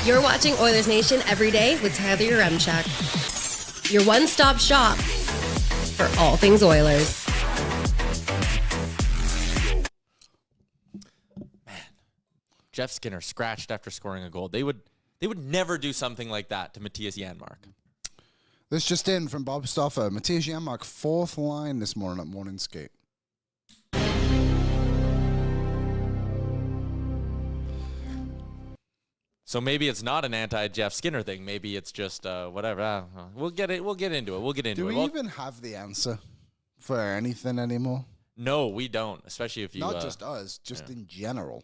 You're watching Oilers Nation every day with Tyler Yaremchuk. Your one-stop shop for all things Oilers. Man, Jeff Skinner scratched after scoring a goal. They would never do something like that to Mattias Janmark. This just in from Bob Stoffer. Mattias Janmark, fourth line this morning at morning skate. So maybe it's not an anti-Jeff Skinner thing. Maybe it's just whatever. We'll get into it. Do we even have the answer for anything anymore? No, we don't. Especially if you not just us, just in general.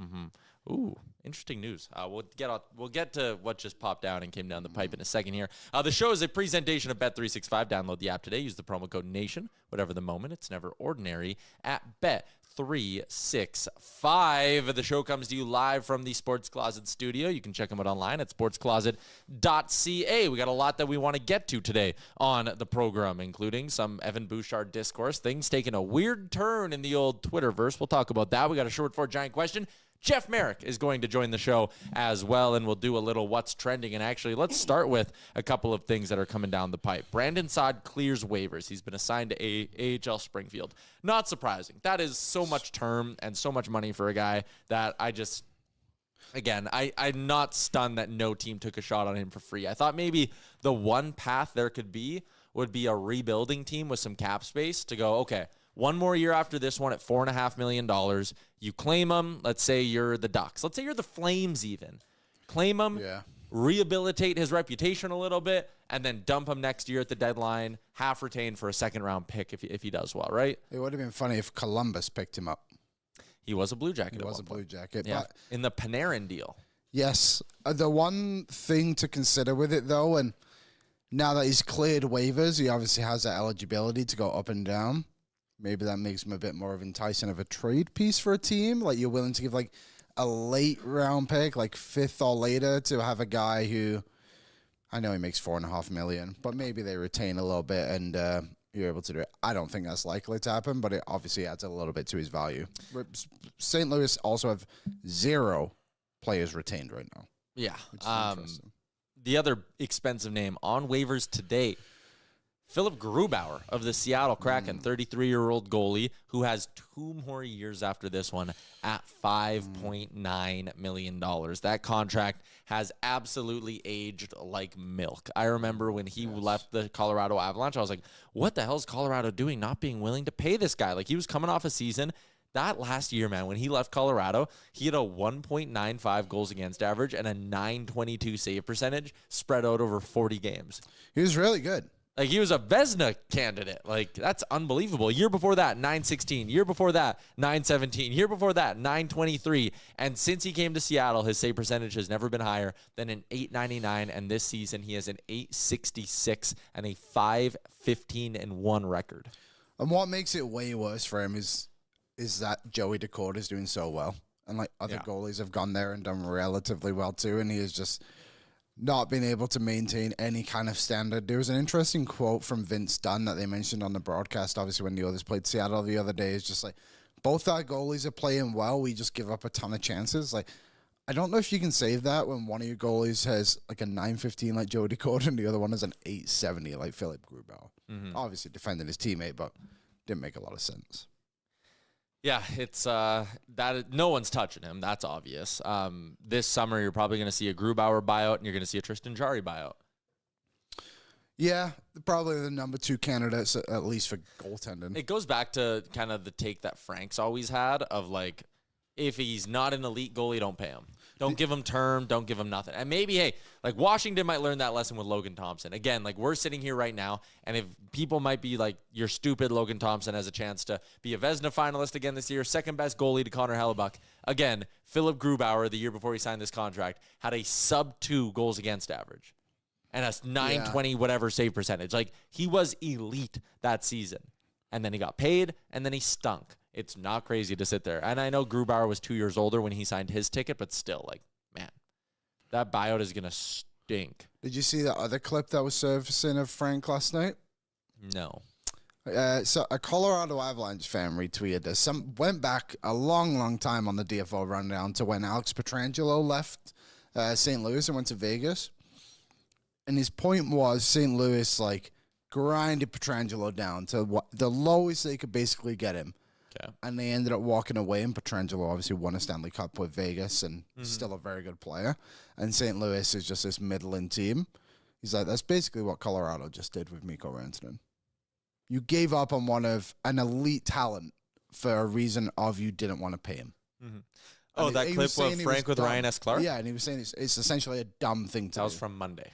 Mm-hmm. Ooh, interesting news. We'll get to what just popped down and came down the pipe in a second here. The show is a presentation of Bet365. Download the app today. Use the promo code NATION. Whatever the moment, it's never ordinary at Bet365. The show comes to you live from the Sports Closet studio. You can check them out online at sportscloset.ca. We got a lot that we want to get to today on the program, including some Evan Bouchard discourse. Things taking a weird turn in the old Twitterverse. We'll talk about that. We got a short for giant question. Jeff Marek is going to join the show as well, and we'll do a little what's trending. And actually, let's start with a couple of things that are coming down the pipe. Brandon Saad clears waivers. He's been assigned to AHL Springfield. Not surprising. That is so much term and so much money for a guy that I'm not stunned that no team took a shot on him for free. I thought maybe the one path there could be would be a rebuilding team with some cap space to go, okay, one more year after this one at $4.5 million. You claim him. Let's say you're the Ducks. Let's say you're the Flames even. Claim him, rehabilitate his reputation a little bit, and then dump him next year at the deadline, half retained for a second-round pick if he does well, right? It would have been funny if Columbus picked him up. He was a Blue Jacket. He was a Blue Jacket. Yeah, but in the Panarin deal. Yes. The one thing to consider with it, though, and now that he's cleared waivers, he obviously has that eligibility to go up and down. Maybe that makes him a bit more of enticing of a trade piece for a team. Like, you're willing to give, like, a late round pick, like fifth or later, to have a guy who, I know he makes $4.5 million, but maybe they retain a little bit and you're able to do it. I don't think that's likely to happen, but it obviously adds a little bit to his value. St. Louis also have 0 players retained right now. Yeah. The other expensive name on waivers today, Philip Grubauer of the Seattle Kraken, 33-year-old goalie who has 2 more years after this one at $5.9 million. That contract has absolutely aged like milk. I remember when he left the Colorado Avalanche, I was like, what the hell is Colorado doing not being willing to pay this guy? Like, he was coming off a season. That last year, man, when he left Colorado, he had a 1.95 goals against average and a .922 save percentage spread out over 40 games. He was really good. Like, he was a Vezina candidate. Like, that's unbelievable. Year before that, 916. Year before that, 917. Year before that, 923. And since he came to Seattle, his save percentage has never been higher than an 899. And this season, he has an 866 and a 515-1 record. And what makes it way worse for him is that Joey Daccord is doing so well. And, like, other goalies have gone there and done relatively well, too. And he is just not being able to maintain any kind of standard. There was an interesting quote from Vince Dunn that they mentioned on the broadcast, obviously, when the Oilers played Seattle the other day. It's just like, both our goalies are playing well. We just give up a ton of chances. Like, I don't know if you can save that when one of your goalies has like a 915 like Joe Daccord and the other one is an 870 like Philip Grubauer. Mm-hmm. Obviously defending his teammate, but didn't make a lot of sense. Yeah, it's that no one's touching him. That's obvious. This summer, you're probably going to see a Grubauer buyout, and you're going to see a Tristan Jarry buyout. Yeah, probably the number 2 candidates, at least for goaltending. It goes back to kind of the take that Frank's always had of, like, if he's not an elite goalie, don't pay him. Don't give him term. Don't give him nothing. And maybe, hey, like Washington might learn that lesson with Logan Thompson. Again, like we're sitting here right now, and if people might be like, you're stupid, Logan Thompson has a chance to be a Vezina finalist again this year, second best goalie to Connor Hellebuck. Again, Philip Grubauer, the year before he signed this contract, had a sub-2 goals against average and a 920 whatever save percentage. Like, he was elite that season. And then he got paid, and then he stunk. It's not crazy to sit there. And I know Grubauer was 2 years older when he signed his ticket, but still, like, man, that buyout is going to stink. Did you see that other clip that was surfacing of Frank last night? No. So a Colorado Avalanche fan retweeted this. Went back a long, long time on the DFO rundown to when Alex Pietrangelo left St. Louis and went to Vegas. And his point was St. Louis, like, grinded Pietrangelo down to the lowest they could basically get him. Okay. And they ended up walking away, and Pietrangelo obviously won a Stanley Cup with Vegas and still a very good player. And St. Louis is just this middling team. He's like, that's basically what Colorado just did with Mikko Rantanen. You gave up on an elite talent for a reason of you didn't want to pay him. Mm-hmm. Oh, that clip of Frank with Ryan S. Clark? Yeah, and he was saying it's essentially a dumb thing to do. That was from Monday.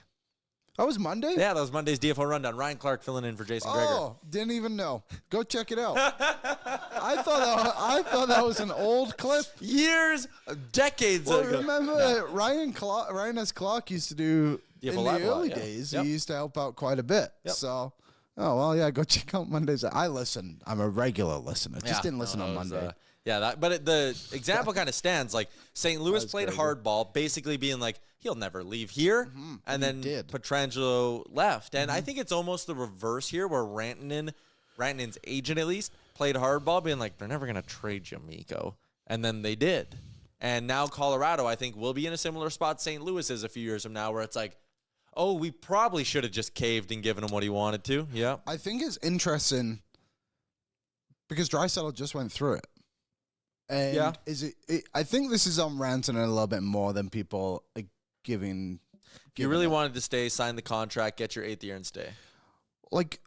That was Monday? Yeah, that was Monday's DFO Rundown. Ryan Clark filling in for Jason Gregor. Oh, didn't even know. Go check it out. I thought that was an old clip. Years, decades ago. Remember Ryan S. Clark used to do in the early days. He used to help out quite a bit. Yep. So, go check out Mondays. I listen. I'm a regular listener. Just didn't listen on Monday. But the example kind of stands. Like St. Louis played hardball, basically being like, he'll never leave here. Mm-hmm. And then Pietrangelo left. And I think it's almost the reverse here, where Rantanen's agent at least, played hardball, being like, they're never going to trade you, Mikko. And then they did. And now Colorado, I think, will be in a similar spot St. Louis is a few years from now, where it's like, oh, we probably should have just caved and given him what he wanted to. Yeah. I think it's interesting because Draisaitl just went through it. And I think this is on Rantanen a little bit more than people giving. You really wanted to stay, sign the contract, get your 8th year and stay. Like,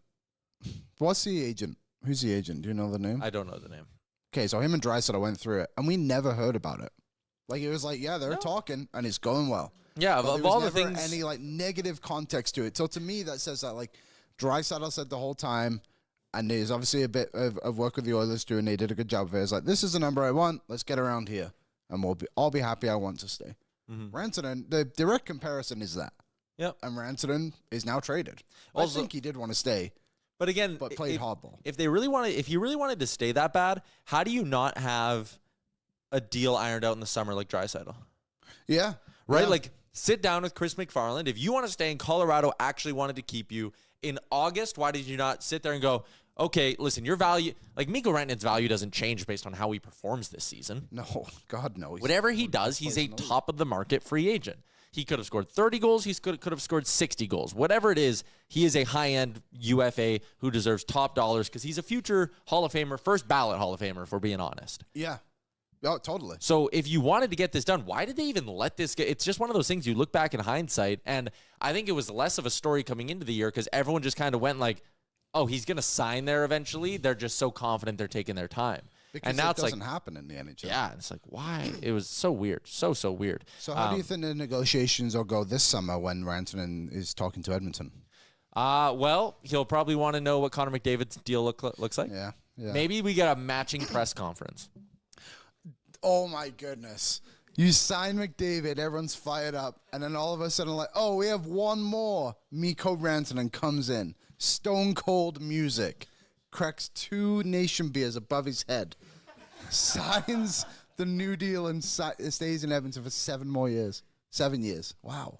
what's the agent? Who's the agent? Do you know the name? I don't know the name. Okay, so him and Draisaitl went through it, and we never heard about it. Like, it was like, they're talking, and it's going well. Yeah, but of all the things, any like negative context to it. So to me, that says that like Draisaitl said the whole time. And there's obviously a bit of work with the Oilers too, and they did a good job of it. It's like, this is the number I want. Let's get around here, and I'll be happy. I want to stay. Mm-hmm. Rantanen, the direct comparison is that. Yep. And Rantanen is now traded. Also, I think he did want to stay, but again, played hardball. If you really wanted to stay that bad, how do you not have a deal ironed out in the summer like Draisaitl? Yeah. Right. Yeah. Like, sit down with Chris McFarland. If you want to stay in Colorado, actually wanted to keep you in August, why did you not sit there and go, okay, listen, your value, like Mikko Rantanen's value doesn't change based on how he performs this season. No, God, no. Whatever he does, he's a top-of-the-market free agent. He could have scored 30 goals. He could have scored 60 goals. Whatever it is, he is a high-end UFA who deserves top dollars because he's a future Hall of Famer, first ballot Hall of Famer, if we're being honest. Yeah. Oh, totally. So if you wanted to get this done, why did they even let this get? It's just one of those things you look back in hindsight, and I think it was less of a story coming into the year because everyone just kind of went like, oh, he's going to sign there eventually. They're just so confident they're taking their time. Because and now it doesn't like, happen in the NHL. Yeah, it's like, why? It was so weird. So weird. So how do you think the negotiations will go this summer when Rantanen is talking to Edmonton? Well, he'll probably want to know what Connor McDavid's deal looks like. Yeah. Maybe we get a matching press conference. Oh, my goodness. You sign McDavid, everyone's fired up, and then all of a sudden, like, oh, we have one more. Mikko Rantanen comes in. Stone cold music. Cracks 2 nation beers above his head. Signs the new deal and stays in Edmonton for 7 more years. 7 years. Wow.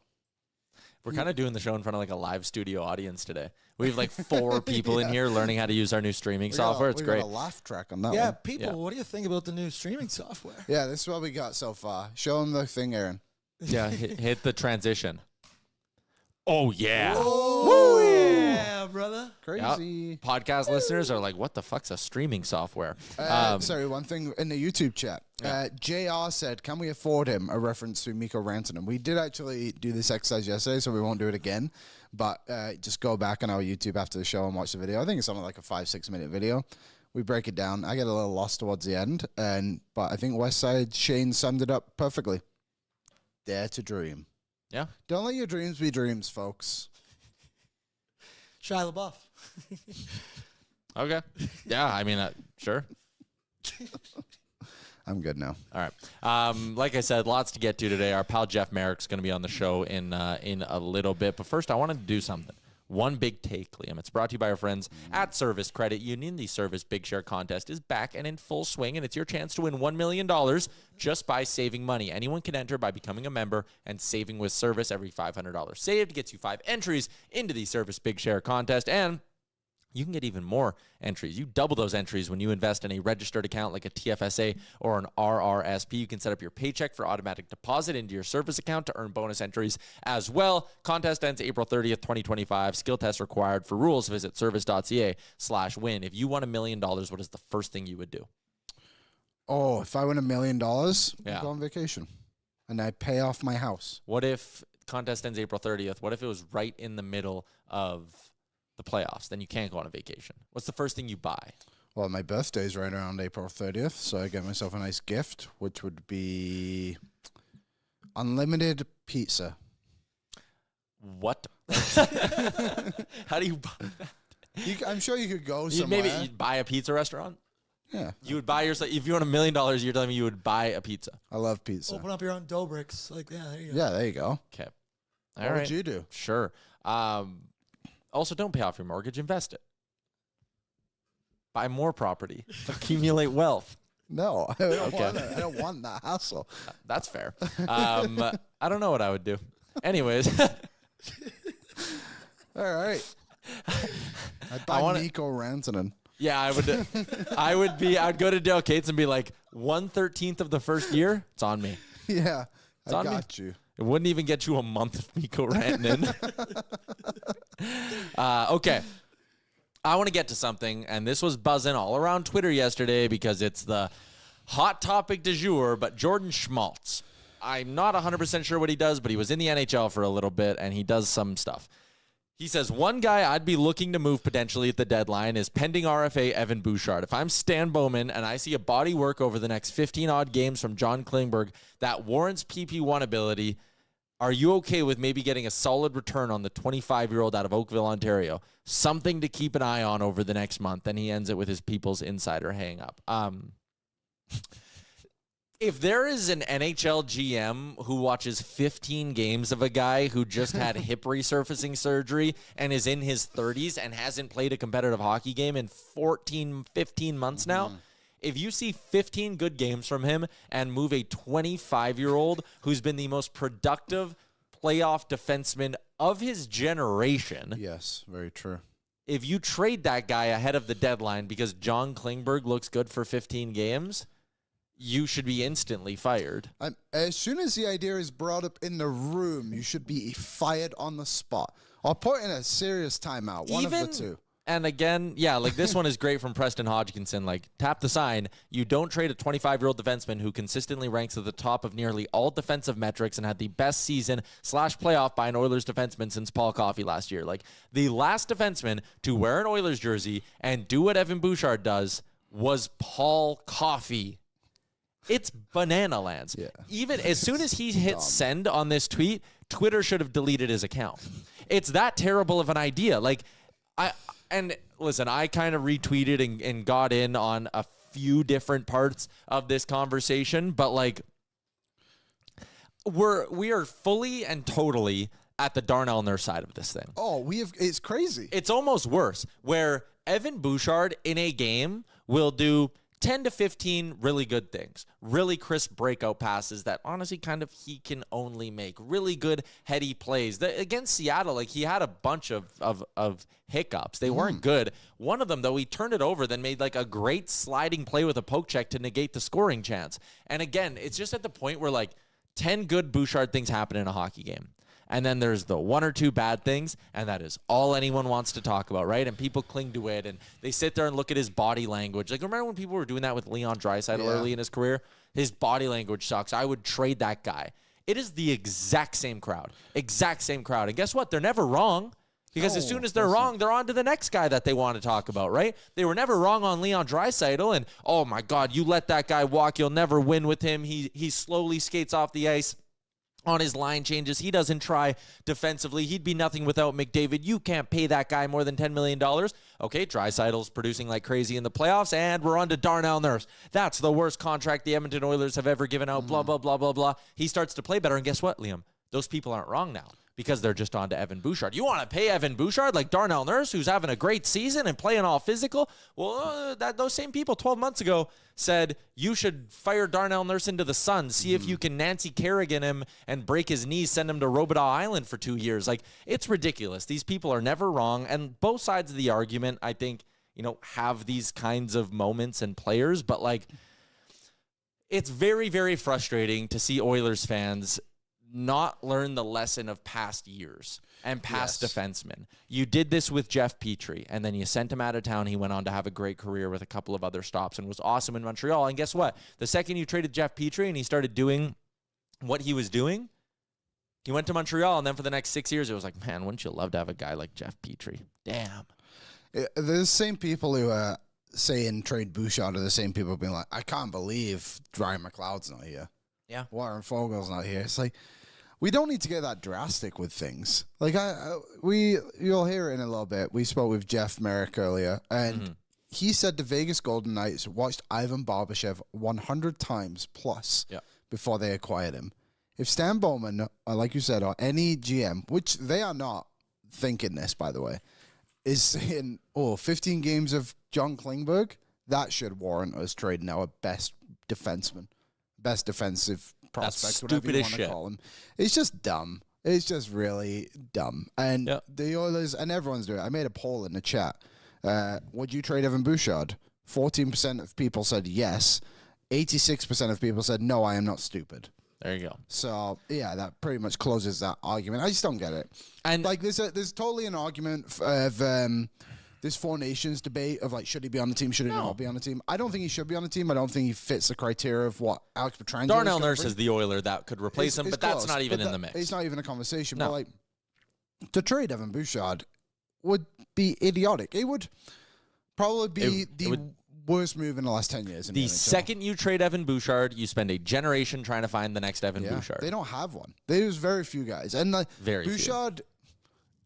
We're kind of doing the show in front of like a live studio audience today. We have like 4 people in here learning how to use our new streaming software. It's great. We got a laugh track on that yeah, one. people, what do you think about the new streaming software? Yeah, this is what we got so far. Show them the thing, Aaron. Yeah, hit the transition. Oh, yeah. Woo, yeah, brother. Crazy. Yep. Podcast listeners are like, what the fuck's a streaming software? Sorry, one thing in the YouTube chat. JR said, can we afford him? A reference to Mikko Rantanen. We did actually do this exercise yesterday, so we won't do it again. But just go back on our YouTube after the show and watch the video. I think it's something like a 5-6 minute video. We break it down. I get a little lost towards the end. But I think Westside Shane summed it up perfectly. Dare to dream. Yeah. Don't let your dreams be dreams, folks. Shia LaBeouf. Okay. Yeah, I mean, sure. I'm good now. All right. Like I said, lots to get to today. Our pal Jeff Marek's going to be on the show in a little bit. But first, I wanted to do something. One big take, Liam. It's brought to you by our friends at Service Credit Union. The Service Big Share Contest is back and in full swing, and it's your chance to win $1 million just by saving money. Anyone can enter by becoming a member and saving with Service. Every $500 saved gets you 5 entries into the Service Big Share Contest, and You can get even more entries. You double those entries when you invest in a registered account like a TFSA or an RRSP. You can set up your paycheck for automatic deposit into your service account to earn bonus entries as well. Contest ends April 30th, 2025. Skill test required. For rules, visit service.ca/win. If you won $1 million, what is the first thing you would do? Oh, if I win $1 million, Yeah. I'd go on vacation. And I'd pay off my house. What if contest ends April 30th? What if it was right in the middle of the playoffs? Then you can't go on a vacation. What's the first thing you buy? Well, my birthday's right around April 30th, so I get myself a nice gift, which would be unlimited pizza. What? How do you buy that? I'm sure you could go You'd somewhere. maybe you'd buy a pizza restaurant? Yeah. You would buy yourself, if you won $1 million, you're telling me you would buy a pizza. I love pizza. Open up your own dough bricks. Like, yeah, there you go. Yeah, there you go. Okay. What would you do? Sure. Also, don't pay off your mortgage. Invest it. Buy more property. Accumulate wealth. No, I don't Okay. want it. I don't want that hassle. That's fair. I don't know what I would do. Anyways. All right. I'd buy wanna- Nico Rantanen. Yeah, I'd go to Dale Cates and be like, 1/13 of the first year, it's on me. Yeah, I on me. got you. It wouldn't even get you a month of Mikko Rantanen. Okay. I want to get to something, and this was buzzing all around Twitter yesterday because it's the hot topic du jour, but Jordan Schmaltz. I'm not 100% sure what he does, but he was in the NHL for a little bit, and he does some stuff. He says, one guy I'd be looking to move potentially at the deadline is pending RFA Evan Bouchard. If I'm Stan Bowman and I see a body work over the next 15-odd games from John Klingberg that warrants PP1 ability, are you okay with maybe getting a solid return on the 25-year-old out of Oakville, Ontario? Something to keep an eye on over the next month. Then he ends it with his People's Insider hang up. If there is an NHL GM who watches 15 games of a guy who just had hip resurfacing surgery and is in his 30s and hasn't played a competitive hockey game in 14, 15 months now, if you see 15 good games from him and move a 25-year-old who's been the most productive playoff defenseman of his generation, Yes, very true. if you trade that guy ahead of the deadline because John Klingberg looks good for 15 games, you should be instantly fired. As soon as the idea is brought up in the room, you should be fired on the spot or put in a serious timeout. One of the two. And again, yeah, like this one is great from Preston Hodgkinson. Like, tap the sign. You don't trade a 25-year-old defenseman who consistently ranks at the top of nearly all defensive metrics and had the best season/playoff by an Oilers defenseman since Paul Coffey last year. Like, the last defenseman to wear an Oilers jersey and do what Evan Bouchard does was Paul Coffey. It's banana lands. Yeah. Even as soon as he hit send on this tweet, Twitter should have deleted his account. It's that terrible of an idea. Like, and listen, I kind of retweeted and got in on a few different parts of this conversation, but like, we are fully and totally at the Darnell Nurse side of this thing. Oh, it's crazy. It's almost worse, where Evan Bouchard in a game will do 10 to 15 really good things, really crisp breakout passes that honestly kind of he can only make, really good heady plays. Against Seattle, like, he had a bunch of hiccups. They weren't good. One of them, though, he turned it over, then made like a great sliding play with a poke check to negate the scoring chance. And again, it's just at the point where like 10 good Bouchard things happen in a hockey game. And then there's the one or two bad things, and that is all anyone wants to talk about, right? And people cling to it, and they sit there and look at his body language. Like, remember when people were doing that with Leon Draisaitl early in his career? His body language sucks. I would trade that guy. It is the exact same crowd. And guess what? They're never wrong. Because as soon as they're wrong, they're on to the next guy that they want to talk about, right? They were never wrong on Leon Draisaitl, and, oh, my God, you let that guy walk. You'll never win with him. He slowly skates off the ice on his line changes. He doesn't try defensively. He'd be nothing without McDavid. You can't pay that guy more than $10 million. Okay, Draisaitl's producing like crazy in the playoffs, and we're on to Darnell Nurse. That's the worst contract the Edmonton Oilers have ever given out, blah, blah, blah, blah, blah. He starts to play better, and guess what, Liam? Those people aren't wrong now. because they're just on to Evan Bouchard. You want to pay Evan Bouchard like Darnell Nurse, who's having a great season and playing all physical? Well, those same people 12 months ago said you should fire Darnell Nurse into the sun, see if you can Nancy Kerrigan him and break his knees, send him to Robidaw Island for 2 years. Like, it's ridiculous. These people are never wrong, and both sides of the argument, I think, have these kinds of moments and players, but like, it's very, very frustrating to see Oilers fans not learn the lesson of past years and past defensemen. You did this with Jeff Petrie, and then you sent him out of town. He went on to have a great career with a couple of other stops and was awesome in Montreal. And guess what? The second you traded Jeff Petrie and he started doing what he was doing, he went to Montreal, and then for the next 6 years, it was like, man, wouldn't you love to have a guy like Jeff Petrie? Damn. The same people who are saying trade Bouchard are the same people being like, I can't believe Ryan McLeod's not here. Yeah. Warren Fogel's not here. It's like, we don't need to get that drastic with things. Like, you'll hear it in a little bit. We spoke with Jeff Marek earlier, and he said the Vegas Golden Knights watched Ivan Barbashev 100 times plus before they acquired him. If Stan Bowman, like you said, or any GM, which they are not thinking this, by the way, is saying, 15 games of John Klingberg, that should warrant us trading our best defenseman, best defensive prospect, whatever you want to call him. It's just dumb. It's just really dumb. And the Oilers, and everyone's doing it. I made a poll in the chat. Would you trade Evan Bouchard? 14% of people said yes. 86% of people said, no, I am not stupid. There you go. So, yeah, that pretty much closes that argument. I just don't get it. And like, there's totally an argument of this Four Nations debate of, like, should he be on the team, should he not be on the team? I don't think he should be on the team. I don't think he fits the criteria of what Alex Pietrangelo Darnell Nurse is the Oiler that could replace him, but that's not even in the mix. It's not even a conversation. No. But, like, to trade Evan Bouchard would be idiotic. It would probably be the worst move in the last 10 years. The second you trade Evan Bouchard, you spend a generation trying to find the next Evan Bouchard. They don't have one. There's very few guys. And Bouchard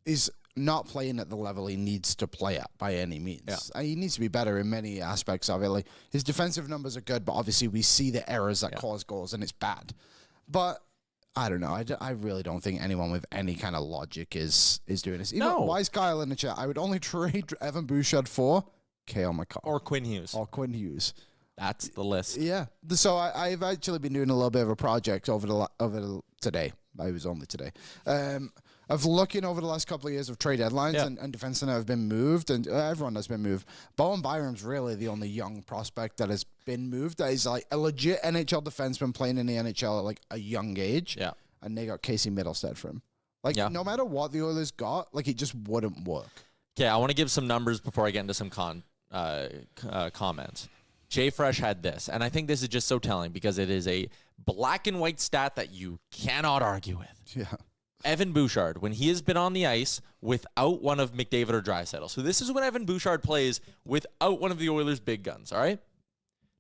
is not playing at the level he needs to play at by any means. He needs to be better in many aspects of it. Like, his defensive numbers are good, but obviously we see the errors that cause goals, and it's bad. But I don't know. I really don't think anyone with any kind of logic is doing this. Even Wise Kyle in the chat, I would only trade Evan Bouchard for Cale Makar. Or Quinn Hughes. That's the list. Yeah. So I've actually been doing a little bit of a project over today. It was only today. Of looking over the last couple of years of trade deadlines and defensemen that have been moved, and everyone that's been moved. Bowen Byram's really the only young prospect that has been moved. That is like a legit NHL defenseman playing in the NHL at like a young age. Yeah. And they got Casey Middlestead for him. Like, no matter what the Oilers got, like, it just wouldn't work. Okay, I want to give some numbers before I get into some comments. Jay Fresh had this, and I think this is just so telling because it is a black and white stat that you cannot argue with. Yeah. Evan Bouchard, when he has been on the ice without one of McDavid or Draisaitl. So this is when Evan Bouchard plays without one of the Oilers' big guns, all right?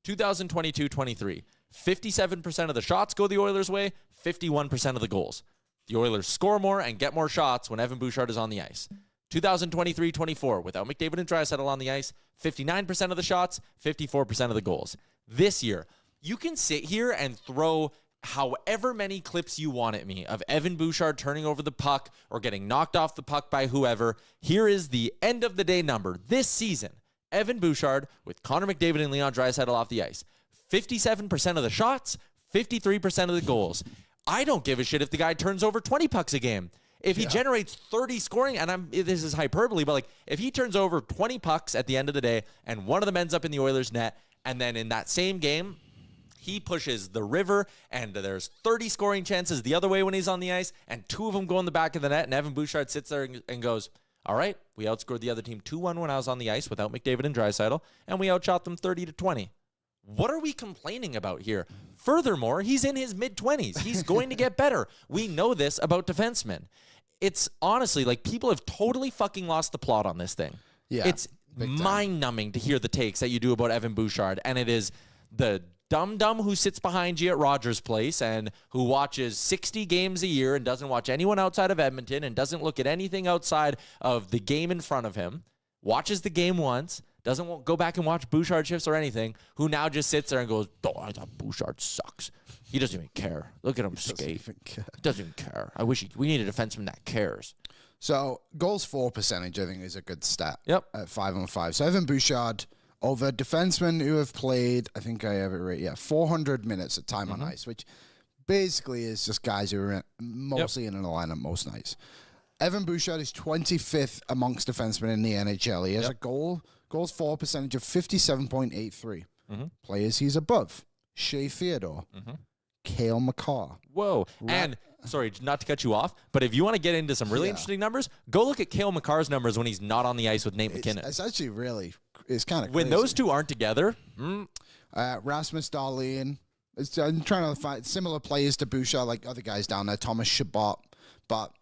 2022-23, 57% of the shots go the Oilers' way, 51% of the goals. The Oilers score more and get more shots when Evan Bouchard is on the ice. 2023-24, without McDavid and Draisaitl on the ice, 59% of the shots, 54% of the goals. This year, you can sit here and throw however many clips you want at me of Evan Bouchard turning over the puck or getting knocked off the puck by whoever. Here is the end of the day number. This season, Evan Bouchard with Connor McDavid and Leon Draisaitl off the ice. 57% of the shots, 53% of the goals. I don't give a shit if the guy turns over 20 pucks a game. If he generates 30 scoring, and this is hyperbole, but like if he turns over 20 pucks at the end of the day and one of them ends up in the Oilers' net, and then in that same game, he pushes the river, and there's 30 scoring chances the other way when he's on the ice, and 2 of them go in the back of the net, and Evan Bouchard sits there and goes, all right, we outscored the other team 2-1 when I was on the ice without McDavid and Draisaitl, and we outshot them 30-20. What are we complaining about here? Furthermore, he's in his mid-20s. He's going to get better. We know this about defensemen. It's honestly, like, people have totally fucking lost the plot on this thing. Yeah, it's mind-numbing to hear the takes that you do about Evan Bouchard, and it is the dum-dum who sits behind you at Rogers Place and who watches 60 games a year and doesn't watch anyone outside of Edmonton and doesn't look at anything outside of the game in front of him, watches the game once, won't go back and watch Bouchard shifts or anything, who now just sits there and goes, oh, I thought Bouchard sucks. He doesn't even care. Look at him skate. He doesn't even care. I wish we need a defenseman that cares. So goals for percentage, I think, is a good stat. Yep. At 5-on-5. So Evan Bouchard over defensemen who have played, I think I have it right, 400 minutes of time on ice, which basically is just guys who are mostly in the lineup most nights. Evan Bouchard is 25th amongst defensemen in the NHL. He has a goals for percentage of 57.83. Players he's above: Shea Theodore, Cale Makar. Whoa. And, sorry, not to cut you off, but if you want to get into some really interesting numbers, go look at Cale Makar's numbers when he's not on the ice with Nate McKinnon. It's actually really, it's kind of when those two aren't together. Rasmus Dahlin. I'm trying to find similar players to Bouchard, like other guys down there, Thomas Chabot. But,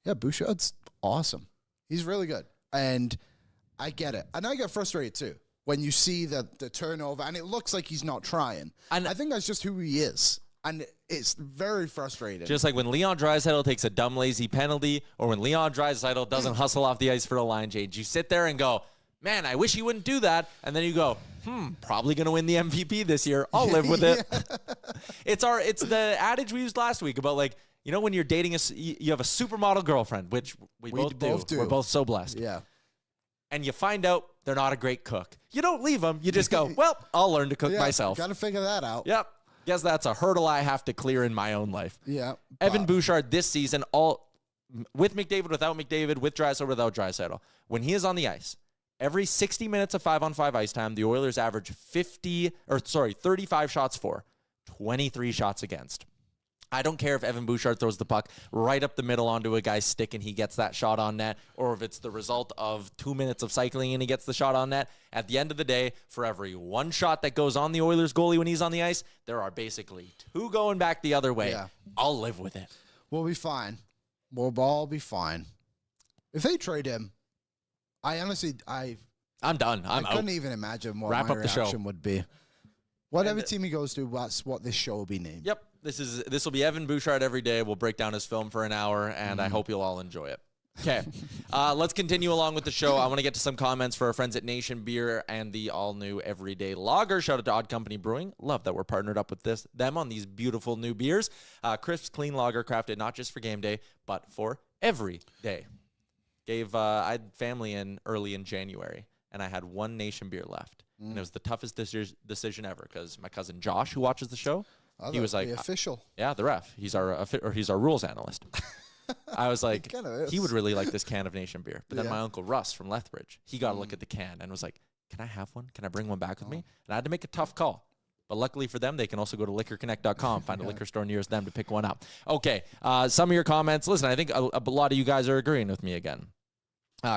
yeah, Bouchard's awesome. He's really good. And I get it. And I get frustrated, too, when you see the turnover, and it looks like he's not trying. And I think that's just who he is. And it's very frustrating. Just like when Leon Draisaitl takes a dumb, lazy penalty, or when Leon Draisaitl doesn't hustle off the ice for a line change. You sit there and go, man, I wish he wouldn't do that. And then you go, probably going to win the MVP this year. I'll live with it. It's the adage we used last week about, like, you know, when you're dating, you have a supermodel girlfriend, which we both do. We're both so blessed. Yeah. And you find out they're not a great cook. You don't leave them. You just go, well, I'll learn to cook myself. Got to figure that out. Yep. Guess that's a hurdle I have to clear in my own life. Yeah. Evan Bouchard this season, all with McDavid, without McDavid, with Draisaitl, without Draisaitl. When he is on the ice, every 60 minutes of 5-on-5 ice time, the Oilers average 35 shots for, 23 shots against. I don't care if Evan Bouchard throws the puck right up the middle onto a guy's stick and he gets that shot on net, or if it's the result of 2 minutes of cycling and he gets the shot on net. At the end of the day, for every one shot that goes on the Oilers goalie when he's on the ice, there are basically two going back the other way. Yeah. I'll live with it. We'll be fine. We'll all be fine. If they trade him, I'm done. I out. couldn't even imagine what Wrap my up the show. reaction would be. Whatever team he goes to, that's what this show will be named. Yep. This will be Evan Bouchard every day. We'll break down his film for an hour, and I hope you'll all enjoy it. Okay. Let's continue along with the show. I want to get to some comments for our friends at Nation Beer and the all-new Everyday Lager. Shout out to Odd Company Brewing. Love that we're partnered up with them on these beautiful new beers. Crisp, clean lager crafted not just for game day, but for every day. I had family in early in January, and I had one Nation Beer left. And it was the toughest decision ever because my cousin Josh, who watches the show, he was like, the official. Yeah, the ref. He's our rules analyst. I was like, he would really like this can of Nation Beer. But then my uncle Russ from Lethbridge, he got a look at the can and was like, can I have one? Can I bring one back with me? And I had to make a tough call. But luckily for them, they can also go to liquorconnect.com, find a liquor store nearest them to pick one up. Okay, some of your comments. Listen, I think a lot of you guys are agreeing with me again.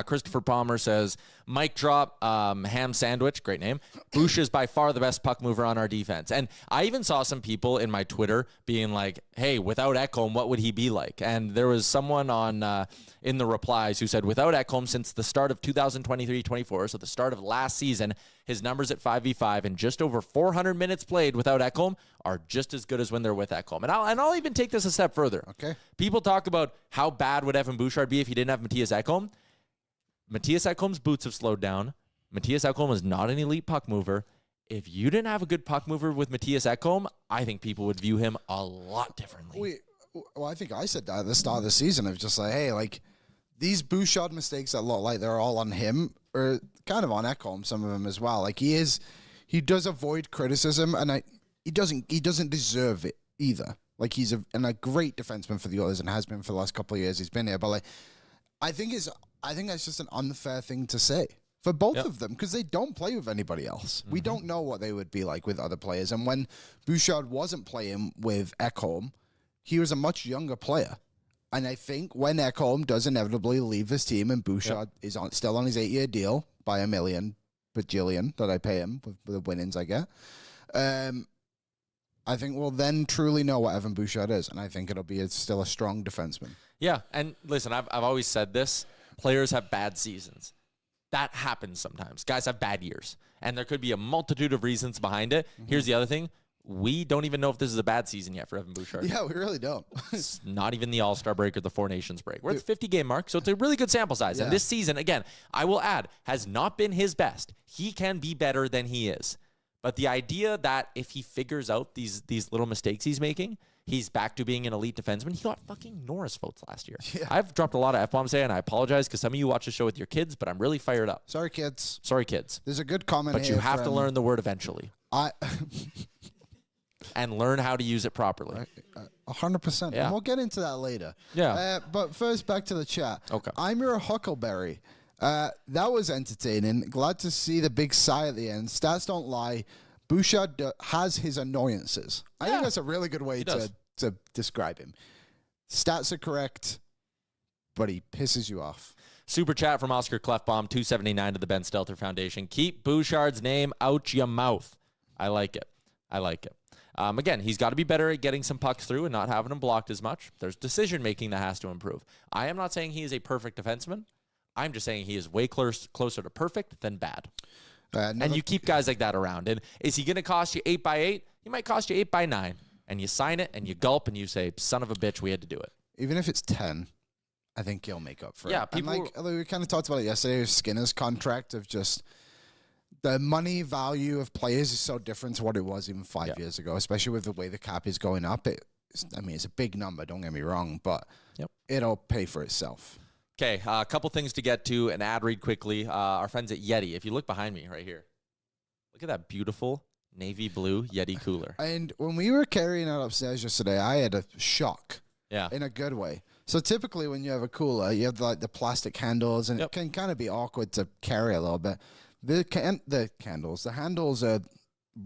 Christopher Palmer says, mic drop, ham sandwich, great name. Bouch is by far the best puck mover on our defense. And I even saw some people in my Twitter being like, hey, without Ekholm, what would he be like? And there was someone on in the replies who said, without Ekholm, since the start of 2023-24, so the start of last season, his numbers at 5v5 and just over 400 minutes played without Ekholm are just as good as when they're with Ekholm. And I'll even take this a step further. Okay. People talk about how bad would Evan Bouchard be if he didn't have Matthias Ekholm. Matthias Ekholm's boots have slowed down. Matthias Ekholm is not an elite puck mover. If you didn't have a good puck mover with Matthias Ekholm, I think people would view him a lot differently. Well, I think I said that at the start of the season of just like, hey, like these Bouchard mistakes that look like they're all on him or kind of on Ekholm, some of them as well. Like he does avoid criticism and he doesn't deserve it either. Like he's a great defenseman for the Oilers and has been for the last couple of years. He's been here, but like I think that's just an unfair thing to say for both of them because they don't play with anybody else. We don't know what they would be like with other players. And when Bouchard wasn't playing with Ekholm, he was a much younger player. And I think when Ekholm does inevitably leave his team and Bouchard is still on his 8-year deal by $1 million bajillion that I pay him with the winnings I get, I think we'll then truly know what Evan Bouchard is. And I think it'll be still a strong defenseman. Yeah. And listen, I've always said this. Players have bad seasons. That happens sometimes. Guys have bad years. And there could be a multitude of reasons behind it. Here's the other thing. we don't even know if this is a bad season yet for Evan Bouchard. Yeah, we really don't. It's not even the All-Star break or the Four Nations break. We're at the 50-game mark, so it's a really good sample size. And this season, again, I will add, has not been his best. He can be better than he is. But the idea that if he figures out these little mistakes he's making, he's back to being an elite defenseman. He got fucking Norris votes last year. Yeah. I've dropped a lot of F-bombs today, and I apologize because some of you watch the show with your kids, but I'm really fired up. Sorry, kids. Sorry, kids. There's a good comment But here you have to learn the word eventually. And learn how to use it properly. 100%. Yeah. And we'll get into that later. Yeah. But first, back to the chat. Okay. I'm your Huckleberry. That was entertaining. Glad to see the big sigh at the end. Stats don't lie. Bouchard has his annoyances. I think that's a really good way to describe him. Stats are correct, but he pisses you off. Super chat from Oscar Clefbaum, $2.79 to the Ben Stelter Foundation. Keep Bouchard's name out your mouth. I like it. Again, he's got to be better at getting some pucks through and not having them blocked as much. There's decision-making that has to improve. I am not saying he is a perfect defenseman. I'm just saying he is way closer to perfect than bad. And you keep guys like that around. And is he going to cost you 8x8? He might cost you 8x9. And you sign it, and you gulp, and you say, son of a bitch, we had to do it. Even if it's 10, I think he'll make up for it. Yeah, people... we kind of talked about it yesterday with Skinner's contract of just... The money value of players is so different to what it was even 5 years ago, especially with the way the cap is going up. It's a big number, don't get me wrong, but it'll pay for itself. Okay, a couple things to get to. An ad read quickly. Our friends at Yeti. If you look behind me right here, look at that beautiful navy blue Yeti cooler. And when we were carrying it upstairs yesterday, I had a shock. Yeah. In a good way. So typically when you have a cooler, you have like the plastic handles, and it can kind of be awkward to carry a little bit. The handles are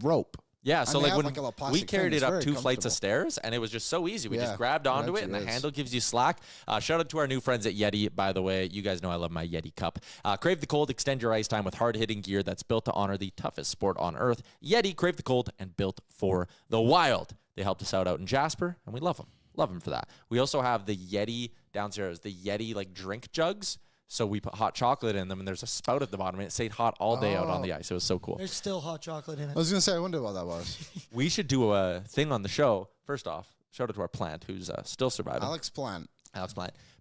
rope. Yeah, so like when we thing. carried it It's up very 2 flights of stairs, and it was just so easy. We just grabbed onto it, and the handle gives you slack. Shout out to our new friends at Yeti, by the way. You guys know I love my Yeti cup. Crave the cold, extend your ice time with hard-hitting gear that's built to honor the toughest sport on earth. Yeti, crave the cold, and built for the wild. They helped us out in Jasper, and we love them. Love them for that. We also have the Yeti downstairs, the Yeti like drink jugs. So we put hot chocolate in them, and there's a spout at the bottom, and it stayed hot all day out on the ice. It was so cool. There's still hot chocolate in it. I was going to say, I wonder what that was. We should do a thing on the show. First off, shout out to our plant, who's still surviving. Alex Plant.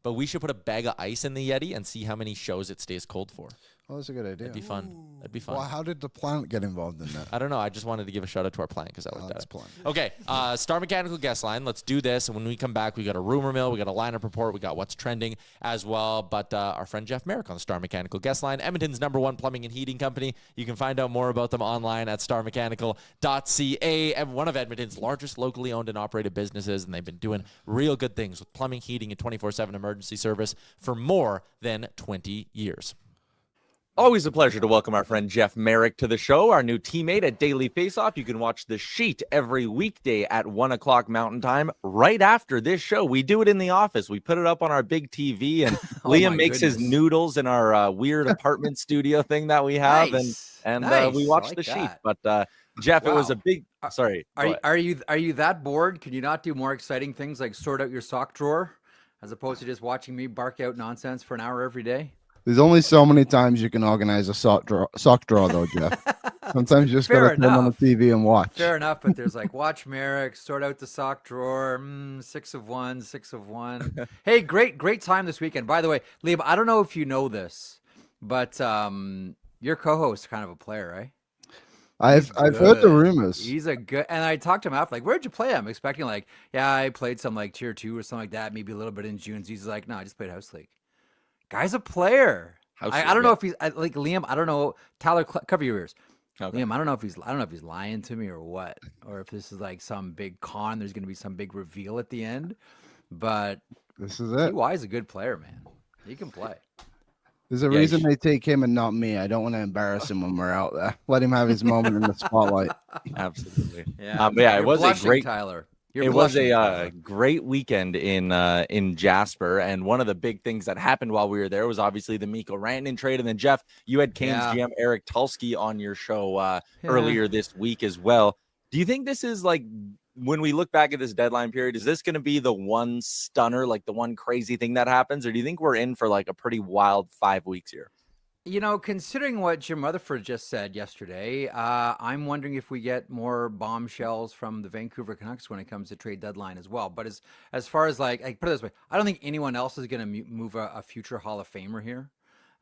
But we should put a bag of ice in the Yeti and see how many shows it stays cold for. Oh, that's a good idea. That'd be fun. That'd be fun. Well, how did the plant get involved in that? I don't know. I just wanted to give a shout out to our plant because I like that. Plant. Okay, Star Mechanical guest line. Let's do this. And when we come back, we got a rumor mill, we got a lineup report, we got what's trending as well. But our friend Jeff Marek on the Star Mechanical guest line, Edmonton's #1 plumbing and heating company. You can find out more about them online at starmechanical.ca. And one of Edmonton's largest locally owned and operated businesses, and they've been doing real good things with plumbing, heating, and 24/7 emergency service for more than 20 years. Always a pleasure to welcome our friend Jeff Marek to the show, our new teammate at Daily Faceoff. You can watch The Sheet every weekday at 1 o'clock Mountain Time right after this show. We do it in the office. We put it up on our big TV, and Liam makes his noodles in our weird apartment studio thing that we have, and we watch The Sheet. But Jeff, it was a big... Sorry. Are you that bored? Can you not do more exciting things like sort out your sock drawer as opposed to just watching me bark out nonsense for an hour every day? There's only so many times you can organize a sock drawer, though, Jeff. Sometimes you just got to turn on the TV and watch. Fair enough, but there's like watch Marek, sort out the sock drawer, 6 of 1, 6 of 1. Hey, great time this weekend. By the way, Liam, I don't know if you know this, but your co-host is kind of a player, right? I've heard the rumors. He's a good, and I talked to him after, like, where'd you play? I'm expecting like, yeah, I played some like tier 2 or something like that, maybe a little bit in June. He's like, no, I just played House League. Guy's a player. I don't know if he's like Liam. I don't know. Tyler, cover your ears. Okay. Liam, I don't know if he's lying to me or what, or if this is like some big con. There's going to be some big reveal at the end. But this is it. TY is a good player, man. He can play. There's a reason they take him and not me. I don't want to embarrass him when we're out there. Let him have his moment in the spotlight. Absolutely. Yeah. It was blushing, a great Tyler. It was a great weekend in Jasper, and one of the big things that happened while we were there was obviously the Mikko Rantanen trade, and then Jeff, you had Canes GM Eric Tulsky on your show earlier this week as well. Do you think this is like, when we look back at this deadline period, is this going to be the one stunner, like the one crazy thing that happens, or do you think we're in for like a pretty wild 5 weeks here? You know, considering what Jim Rutherford just said yesterday, I'm wondering if we get more bombshells from the Vancouver Canucks when it comes to trade deadline as well. But as far as like put it this way, I don't think anyone else is going to move a future Hall of Famer here,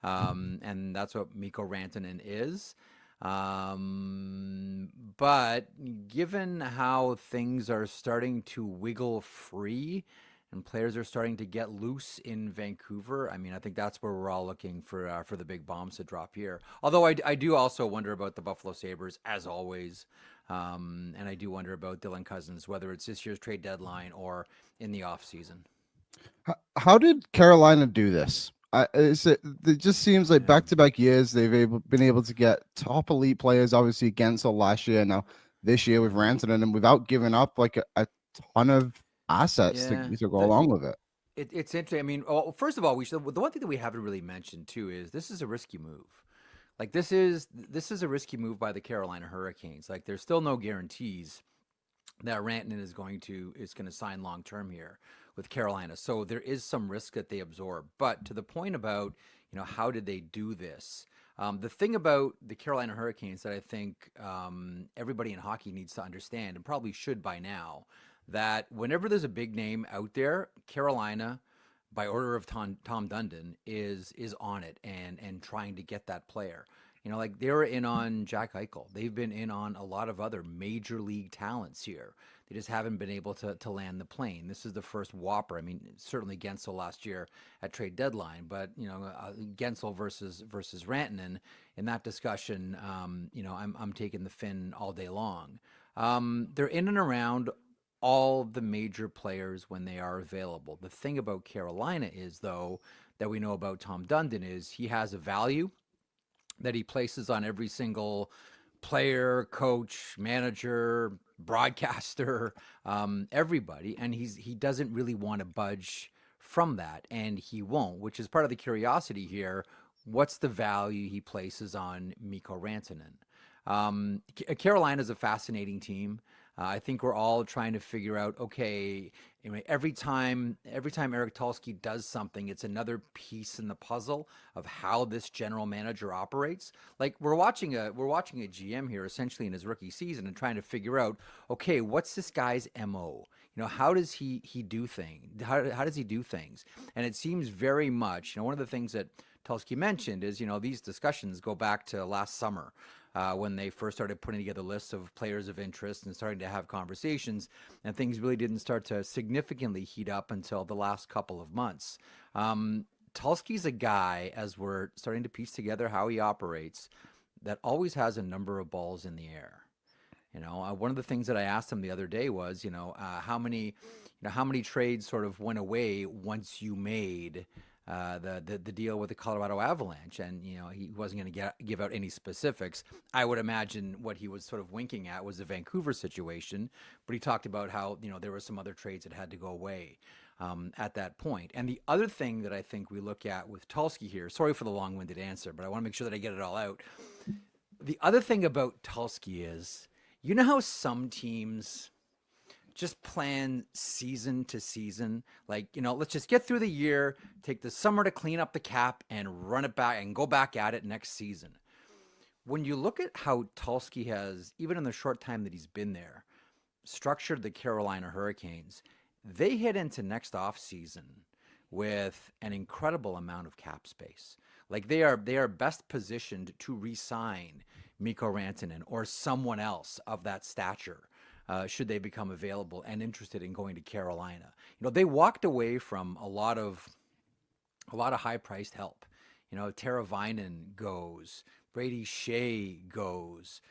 and that's what Mikko Rantanen is. But given how things are starting to wiggle free and players are starting to get loose in Vancouver, I mean, I think that's where we're all looking for the big bombs to drop here. Although I do also wonder about the Buffalo Sabres, as always. And I do wonder about Dylan Cousins, whether it's this year's trade deadline or in the offseason. How did Carolina do this? It just seems like back-to-back years they've been able to get top elite players, obviously Gensel last year, now this year with Rantanen, and without giving up like a ton of assets to go along with it. It's interesting. I mean, well, first of all, the one thing that we haven't really mentioned too is this is a risky move. Like this is a risky move by the Carolina Hurricanes. Like there's still no guarantees that Rantanen is going to sign long term here with Carolina. So there is some risk that they absorb. But to the point about, how did they do this? The thing about the Carolina Hurricanes that I think everybody in hockey needs to understand, and probably should by now, that whenever there's a big name out there, Carolina, by order of Tom Dundon, is on it and trying to get that player. Like they were in on Jack Eichel. They've been in on a lot of other major league talents here. They just haven't been able to land the plane. This is the first whopper. I mean, certainly Gensel last year at trade deadline, but Gensel versus Rantanen in that discussion, I'm taking the Finn all day long. They're in and around all the major players when they are available. The thing about Carolina is, though, that we know about Tom Dundon is he has a value that he places on every single player, coach, manager, broadcaster, everybody, and he doesn't really want to budge from that, and he won't, which is part of the curiosity here. What's the value he places on Mikko Rantanen? Carolina's a fascinating team. I think we're all trying to figure out, okay, every time Eric Tulsky does something, it's another piece in the puzzle of how this general manager operates. Like we're watching a GM here essentially in his rookie season and trying to figure out, okay, what's this guy's MO? How does he do things? How does he do things? And it seems very much, one of the things that Tulsky mentioned is, these discussions go back to last summer. When they first started putting together lists of players of interest and starting to have conversations, and things really didn't start to significantly heat up until the last couple of months. Tulsky's a guy, as we're starting to piece together how he operates, that always has a number of balls in the air. One of the things that I asked him the other day was, how many trades sort of went away once you made the deal with the Colorado Avalanche, and he wasn't going to give out any specifics. I would imagine what he was sort of winking at was the Vancouver situation, but he talked about how there were some other trades that had to go away at that point. And the other thing that I think we look at with Tulsky here, sorry for the long-winded answer, but I want to make sure that I get it all out. The other thing about Tulsky is, how some teams just plan season to season, like, let's just get through the year, take the summer to clean up the cap and run it back and go back at it next season. When you look at how Tulsky has, even in the short time that he's been there, structured the Carolina Hurricanes, they head into next off season with an incredible amount of cap space. Like they are best positioned to re-sign Mikko Rantanen or someone else of that stature. Should they become available and interested in going to Carolina. They walked away from a lot of high-priced help. Tara Vinen goes, Brady Shea goes,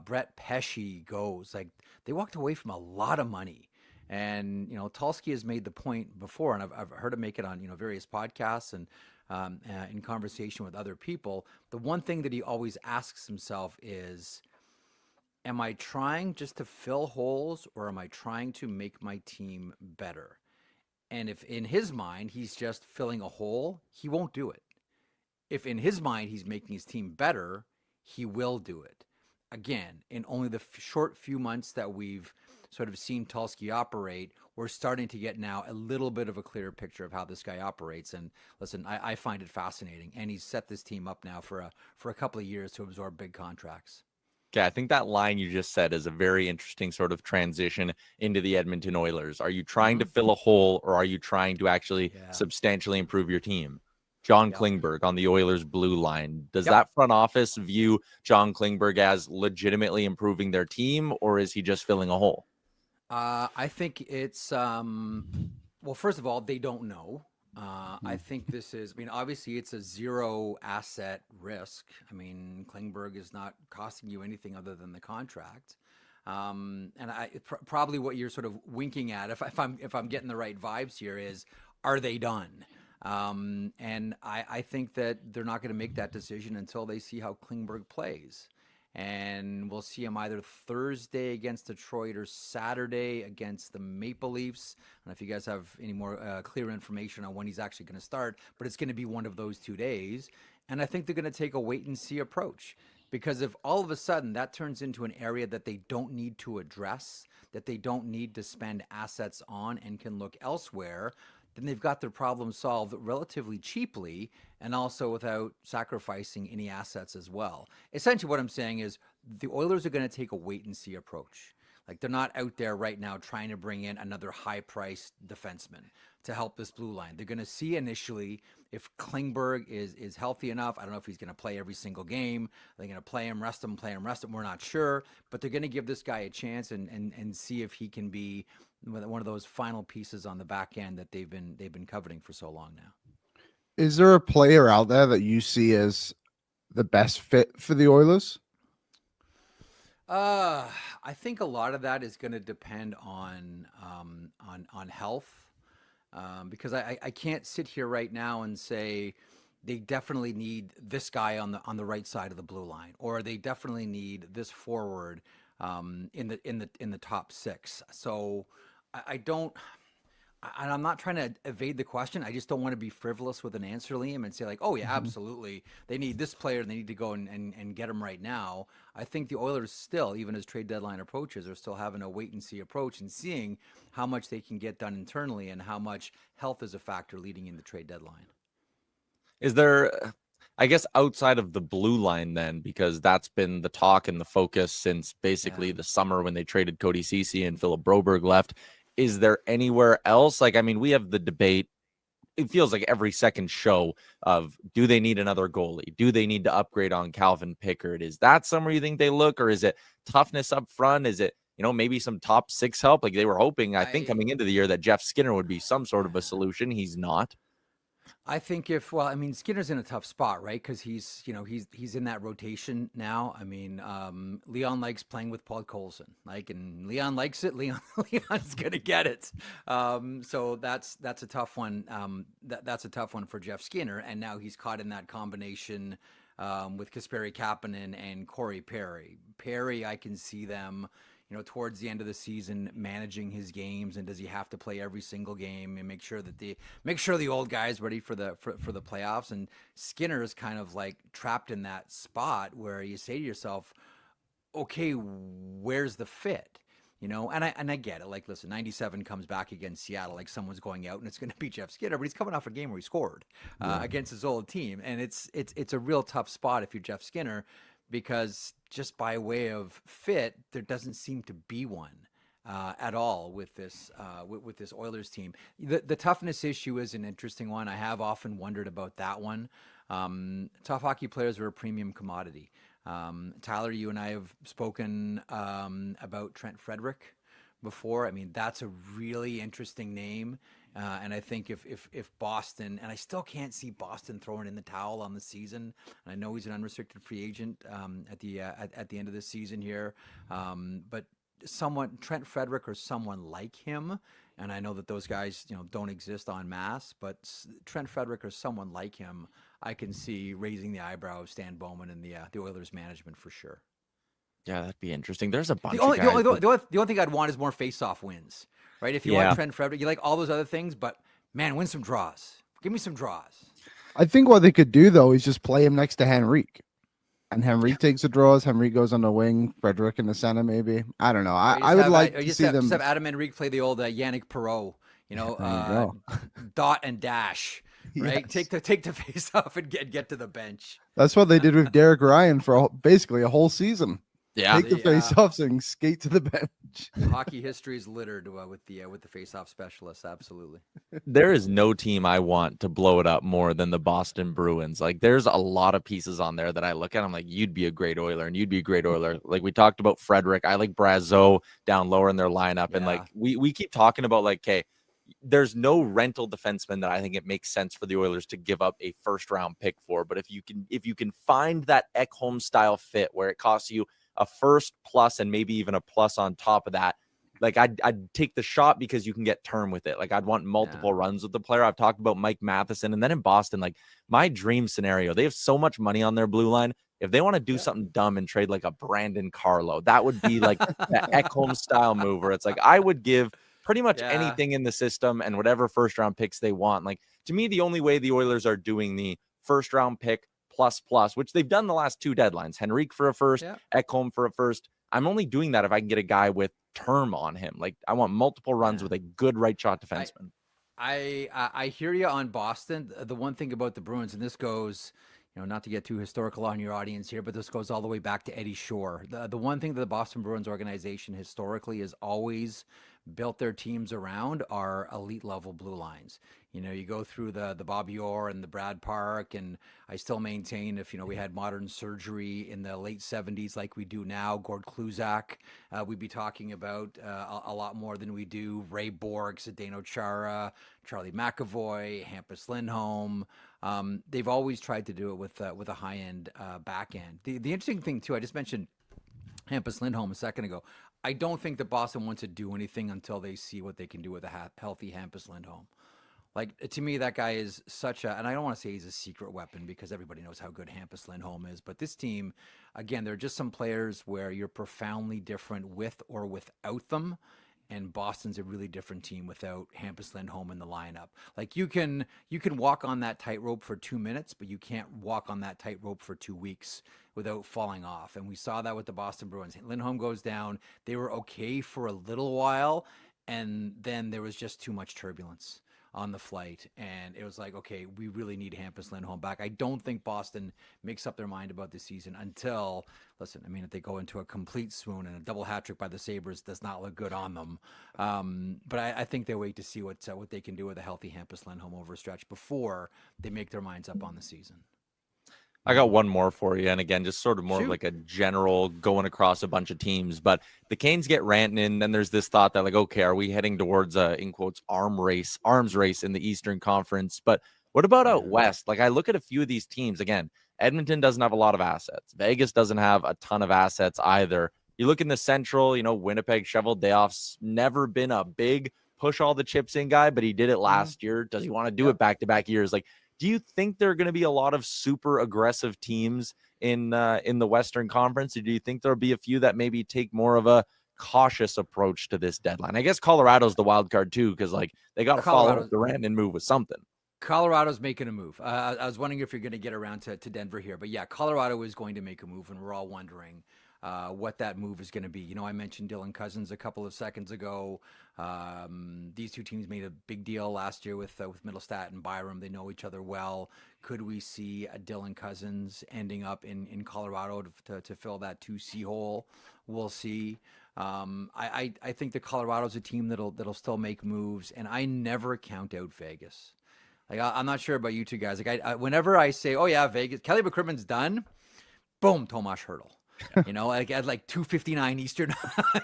Brett Pesce goes. Like they walked away from a lot of money. And, Tulsky has made the point before, and I've heard him make it on, various podcasts and in conversation with other people. The one thing that he always asks himself is, am I trying just to fill holes, or am I trying to make my team better? And if in his mind he's just filling a hole, he won't do it. If in his mind he's making his team better, he will do it. again, in only the short few months that we've sort of seen Tulsky operate, we're starting to get now a little bit of a clearer picture of how this guy operates. And listen, I find it fascinating. And he's set this team up now for a couple of years to absorb big contracts. Okay, I think that line you just said is a very interesting sort of transition into the Edmonton Oilers. Are you trying to fill a hole, or are you trying to actually substantially improve your team? John Klingberg on the Oilers blue line. Does that front office view John Klingberg as legitimately improving their team, or is he just filling a hole? I think it's, well, first of all, they don't know. I think this is, I mean, obviously it's a zero asset risk. I mean, Klingberg is not costing you anything other than the contract. And probably what you're sort of winking at, if I'm getting the right vibes here, is, are they done? And I think that they're not going to make that decision until they see how Klingberg plays. And we'll see him either Thursday against Detroit or Saturday against the Maple Leafs. I don't know if you guys have any more clear information on when he's actually going to start, but it's going to be one of those 2 days. And I think they're going to take a wait-and-see approach, because if all of a sudden that turns into an area that they don't need to address, that they don't need to spend assets on and can look elsewhere, then they've got their problem solved relatively cheaply and also without sacrificing any assets as well. Essentially what I'm saying is the Oilers are going to take a wait-and-see approach. Like, they're not out there right now trying to bring in another high-priced defenseman to help this blue line. They're going to see initially if Klingberg is healthy enough. I don't know if he's going to play every single game. They're going to play him, rest him. We're not sure. But they're going to give this guy a chance and see if he can be one of those final pieces on the back end that they've been coveting for so long now. Is there a player out there that you see as the best fit for the Oilers? I think a lot of that is going to depend on health, because I can't sit here right now and say they definitely need this guy on the right side of the blue line, or they definitely need this forward in the top six. So I don't. And I'm not trying to evade the question. I just don't want to be frivolous with an answer, Liam, and say like, oh yeah, absolutely, they need this player and they need to go and get him right now. I think the Oilers still, even as trade deadline approaches, are still having a wait and see approach and seeing how much they can get done internally and how much health is a factor leading in the trade deadline. Is there, I guess, outside of the blue line then, because that's been the talk and the focus since basically the summer when they traded Cody Ceci and Philip Broberg left, is there anywhere else? Like, I mean, we have the debate, it feels like every second show, of do they need another goalie? Do they need to upgrade on Calvin Pickard? Is that somewhere you think they look, or is it toughness up front? Is it, maybe some top six help? Like, they were hoping, I think, coming into the year that Jeff Skinner would be some sort of a solution. He's not. I think Skinner's in a tough spot, right? Because he's in that rotation now. I mean, Leon likes playing with Paul Colson, and Leon likes it. Leon's gonna get it. So that's a tough one. That's a tough one for Jeff Skinner, and now he's caught in that combination with Kasperi Kapanen and Corey Perry. Perry, I can see them, towards the end of the season, managing his games, and does he have to play every single game and make sure the old guy's ready for the playoffs? And Skinner is kind of like trapped in that spot where you say to yourself, okay, where's the fit? And I get it. Like, listen, 97 comes back against Seattle, like someone's going out and it's going to be Jeff Skinner, but he's coming off a game where he scored against his old team, and it's a real tough spot if you're Jeff Skinner, because just by way of fit, there doesn't seem to be one at all with this Oilers team. The toughness issue is an interesting one. I have often wondered about that one. Tough hockey players are a premium commodity. Tyler, you and I have spoken about Trent Frederick before. I mean, that's a really interesting name. And I think if Boston, and I still can't see Boston throwing in the towel on the season. And I know he's an unrestricted free agent at the end of the season here. But Trent Frederick or someone like him, and I know that those guys don't exist en masse, but Trent Frederick or someone like him, I can see raising the eyebrow of Stan Bowman and the Oilers management for sure. Yeah, that'd be interesting. There's a bunch of guys. The only thing I'd want is more face-off wins, right? If you want Trent Frederick, you like all those other things, but man, win some draws. Give me some draws. I think what they could do, though, is just play him next to Henrique. And Henrique takes the draws. Henrique goes on the wing. Frederick in the center, maybe. I don't know. Or you I just would have, like or to you see just them. have Adam Henrique play the old Yannick Perreault, There you go. dot and dash, right? Yes. Take the face off and get to the bench. That's what they did with Derek Ryan for basically a whole season. Yeah. Take the face-offs and skate to the bench. Hockey history is littered with the face-off specialists. Absolutely. There is no team I want to blow it up more than the Boston Bruins. Like, there's a lot of pieces on there that I look at. I'm like, you'd be a great Oiler, and you'd be a great Oiler. Like, we talked about Frederick. I like Brazeau down lower in their lineup. And, like, we keep talking about, like, okay, there's no rental defenseman that I think it makes sense for the Oilers to give up a first-round pick for. But if you can find that Ekholm-style fit where it costs you a first plus and maybe even a plus on top of that, like I'd take the shot because you can get term with it. Like, I'd want multiple runs with the player. I've talked about Mike Matheson, and then in Boston, like, my dream scenario, they have so much money on their blue line. If they want to do something dumb and trade like a Brandon Carlo, that would be like that Ekholm style move where it's like, I would give pretty much anything in the system and whatever first round picks they want. Like, to me, the only way the Oilers are doing the first round pick plus, which they've done the last two deadlines, Henrique for a first, Ekholm for a first. I'm only doing that if I can get a guy with term on him. Like, I want multiple runs with a good right shot defenseman. I hear you on Boston. The one thing about the Bruins, and this goes, not to get too historical on your audience here, but this goes all the way back to Eddie Shore. The one thing that the Boston Bruins organization historically has always built their teams around are elite level blue lines. You go through the Bobby Orr and the Brad Park, and I still maintain if, we had modern surgery in the late 70s like we do now, Gord Kluzak, we'd be talking about a lot more than we do. Ray Borg, Zdeno Chara, Charlie McAvoy, Hampus Lindholm. They've always tried to do it with a high-end back end. The interesting thing, too, I just mentioned Hampus Lindholm a second ago. I don't think that Boston wants to do anything until they see what they can do with a healthy Hampus Lindholm. Like, to me, that guy is such a, and I don't want to say he's a secret weapon because everybody knows how good Hampus Lindholm is, but this team, again, there are just some players where you're profoundly different with or without them, and Boston's a really different team without Hampus Lindholm in the lineup. Like, you can walk on that tightrope for 2 minutes, but you can't walk on that tightrope for 2 weeks without falling off, and we saw that with the Boston Bruins. Lindholm goes down. They were okay for a little while, and then there was just too much turbulence on the flight, and it was like, okay, we really need Hampus Lindholm back. I don't think Boston makes up their mind about the season until, listen, I mean, if they go into a complete swoon and a double hat trick by the Sabres does not look good on them. But I think they wait to see what they can do with a healthy Hampus Lindholm over a stretch before they make their minds up on the season. I got one more for you. And again, just sort of more of like a general going across a bunch of teams. But the Canes get Rantanen. Then there's this thought that, like, okay, are we heading towards a, in quotes, arms race in the Eastern Conference? But what about out west? Like, I look at a few of these teams. Again, Edmonton doesn't have a lot of assets. Vegas doesn't have a ton of assets either. You look in the Central, Winnipeg, Shovel Dayoff's never been a big push all the chips in guy, but he did it last year. Does he want to do it back-to-back years? Like, do you think there are going to be a lot of super aggressive teams in the Western Conference, or do you think there'll be a few that maybe take more of a cautious approach to this deadline? I guess Colorado's the wild card too, because like they got to follow up the Rantanen move with something. Colorado's making a move. I was wondering if you're going to get around to Denver here, but yeah, Colorado is going to make a move, and we're all wondering what that move is going to be. I mentioned Dylan Cousins a couple of seconds ago. These two teams made a big deal last year with Middlestat and Byram. They know each other well. Could we see a Dylan Cousins ending up in Colorado to fill that 2C hole? We'll see. I think that Colorado's a team that'll still make moves, and I never count out Vegas. Like, I'm not sure about you two guys. Like, whenever I say, "Oh yeah, Vegas, Kelly McCrimmon's done," boom, Tomas Hertl. Like at 2:59 Eastern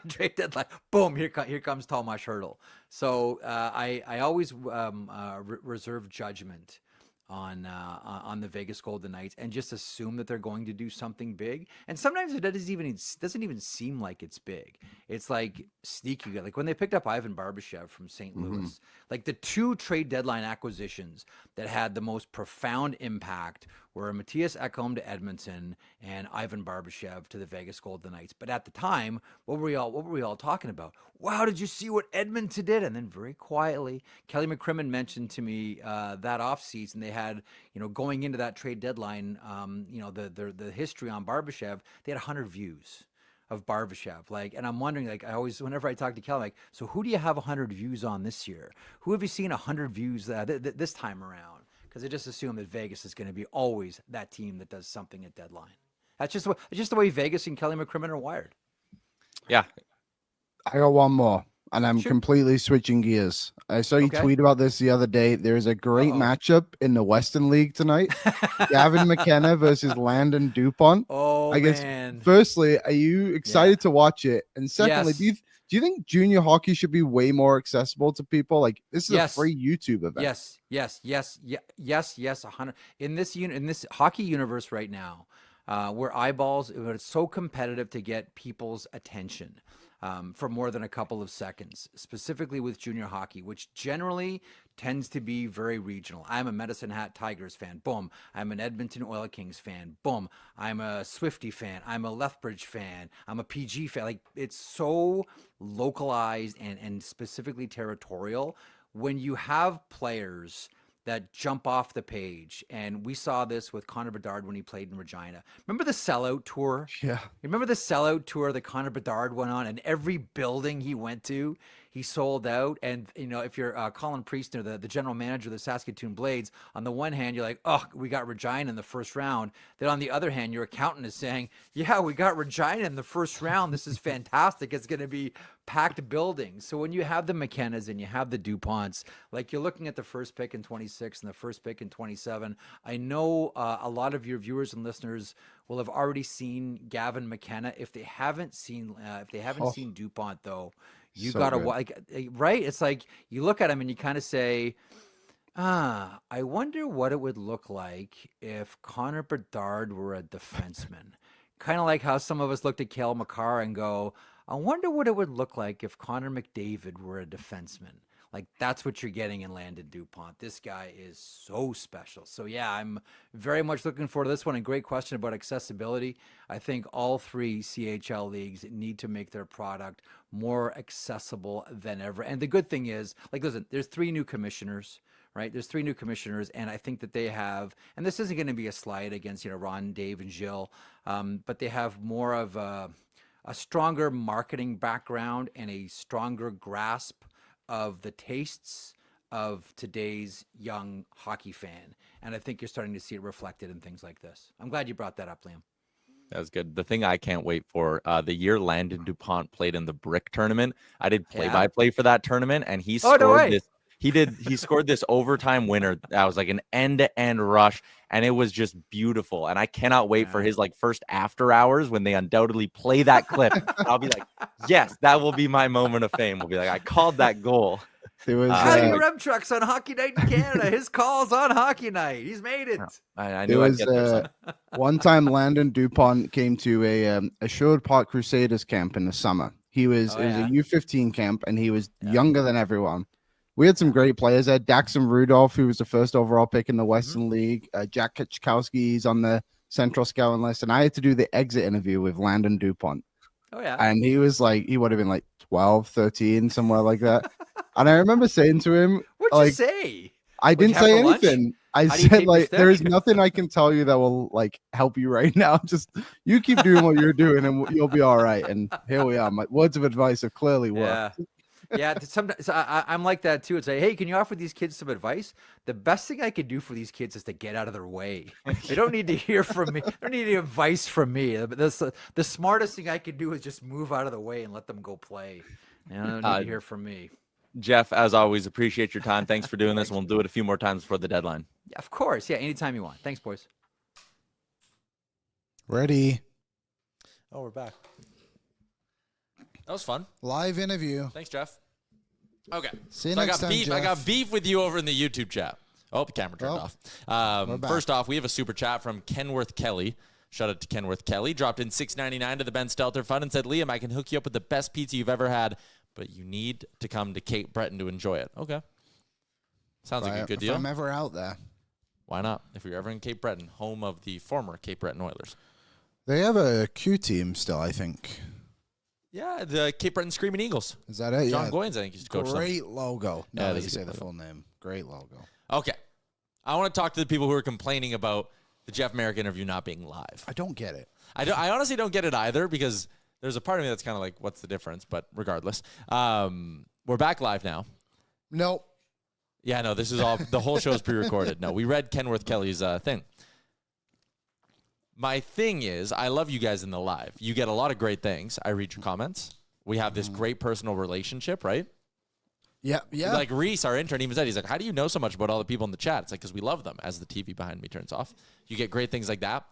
trade deadline, boom, here comes Tomas Hertl. So I always reserve judgment on the Vegas Golden Knights and just assume that they're going to do something big. And sometimes it doesn't even seem like it's big. It's like sneaky. Like when they picked up Ivan Barbashev from St. Louis, like the two trade deadline acquisitions that had the most profound impact were Matthias Ekholm to Edmonton and Ivan Barbashev to the Vegas Golden Knights. But at the time, what were we all talking about? Wow, did you see what Edmonton did? And then very quietly, Kelly McCrimmon mentioned to me that offseason they had, going into that trade deadline, the history on Barbashev, they had 100 views of Barbashev. And I'm wondering, whenever I talk to Kelly, so who do you have 100 views on this year? Who have you seen 100 views this time around? Because I just assume that Vegas is going to be always that team that does something at deadline. That's just the way Vegas and Kelly McCrimmon are wired. Yeah. I got one more, and I'm completely switching gears. I saw you tweet about this the other day. There's a great matchup in the Western League tonight. Gavin McKenna versus Landon Dupont. Oh, I guess, man. firstly, are you excited to watch it? And secondly, Yes. do you think junior hockey should be way more accessible to people? Like, this is a free YouTube event. Yes. 100 in this hockey universe right now, where eyeballs, it's so competitive to get people's attention for more than a couple of seconds, specifically with junior hockey, which generally tends to be very regional. I'm a Medicine Hat Tigers fan. Boom. I'm an Edmonton Oil Kings fan. Boom. I'm a Swifty fan. I'm a Lethbridge fan. I'm a PG fan. It's so localized and specifically territorial. When you have players that jump off the page, and we saw this with Connor Bedard when he played in Regina. Remember the sellout tour? Yeah. Remember the sellout tour that Connor Bedard went on, and every building he went to, he sold out. And, if you're Colin Priestner, the general manager of the Saskatoon Blades, on the one hand, you're like, oh, we got Regina in the first round. Then on the other hand, your accountant is saying, yeah, we got Regina in the first round. This is fantastic. It's going to be packed buildings. So when you have the McKennas and you have the DuPonts, you're looking at the first pick in 26 and the first pick in 27. I know a lot of your viewers and listeners will have already seen Gavin McKenna. If they haven't seen seen DuPont, though, you so gotta good. right. It's like you look at him and you kind of say, I wonder what it would look like if Connor Bedard were a defenseman. Kind of like how some of us looked at Cale Makar and go, I wonder what it would look like if Connor McDavid were a defenseman. That's what you're getting in Landon Dupont. This guy is so special. So, yeah, I'm very much looking forward to this one. And great question about accessibility. I think all three CHL leagues need to make their product more accessible than ever. And the good thing is, listen, there's 3 new commissioners, right? There's 3 new commissioners, and I think that they have, and this isn't going to be a slight against, Ron, Dave, and Gilles, but they have more of a stronger marketing background and a stronger grasp of the tastes of today's young hockey fan. And I think you're starting to see it reflected in things like this. I'm glad you brought that up, Liam. That was good. The thing I can't wait for, the year Landon Dupont played in the Brick tournament, I did play-by-play for that tournament, and he scored this. He scored this overtime winner that was like an end-to-end rush, and it was just beautiful. And I cannot wait for his first after hours when they undoubtedly play that clip. I'll be like, yes, that will be my moment of fame. We'll be like, I called that goal. It was Yaremchuk's on Hockey Night in Canada. His call's on Hockey Night. He's made it. I knew I'd get there. One time Landon Dupont came to a Sherwood Park Crusaders camp in the summer. It was a U15 camp, and he was younger than everyone. We had some great players there. Daxon Rudolph, who was the first overall pick in the Western League. Jack Kitchkowski's on the Central Scouting list. And I had to do the exit interview with Landon Dupont. Oh, yeah. And he was he would have been 12, 13, somewhere like that. And I remember saying to him, what'd you say? I didn't say anything. I said, there is nothing I can tell you that will help you right now. Just you keep doing what you're doing and you'll be all right. And here we are. My words of advice have clearly worked. Yeah, sometimes I'm like that too. It's like, hey, can you offer these kids some advice? The best thing I could do for these kids is to get out of their way. They don't need to hear from me. They don't need any advice from me. The smartest thing I could do is just move out of the way and let them go play. They don't need to hear from me. Jeff, as always, appreciate your time. Thanks for doing this. We'll do it a few more times before the deadline. Yeah, of course. Yeah, anytime you want. Thanks, boys. Ready. Oh, we're back. That was fun. Live interview. Thanks, Jeff. Okay. See you So next time, I Jeff. got beef with you over in the YouTube chat. Oh, the camera turned off. we're back. First off, we have a super chat from Kenworth Kelly. Shout out to Kenworth Kelly. Dropped in $6.99 to the Ben Stelter Fund and said, Liam, I can hook you up with the best pizza you've ever had, but you need to come to Cape Breton to enjoy it. Okay. Sounds like a good deal. If I'm ever out there. Why not? If you're ever in Cape Breton, home of the former Cape Breton Oilers. They have a Q team still, I think. Yeah, the Cape Breton Screaming Eagles. Is that it? John Yeah. Goins, I think, used to coach them. Great logo. Yeah, Now that that's you a say good the logo. full name. Great logo. Okay. I want to talk to the people who are complaining about the Jeff Marek interview not being live. I don't get it. I honestly don't get it either because there's a part of me that's kind of like, what's the difference? But regardless, we're back live now. Nope. Yeah, no, this is all, the whole show is pre-recorded. No, we read Kenworth Kelly's thing. My thing is, I love you guys in the live. You get a lot of great things. I read your comments. We have this great personal relationship, right? Yeah, yeah. Like Reese, our intern, even said, he's like, how do you know so much about all the people in the chat? It's like, because we love them as the TV behind me turns off. You get great things like that.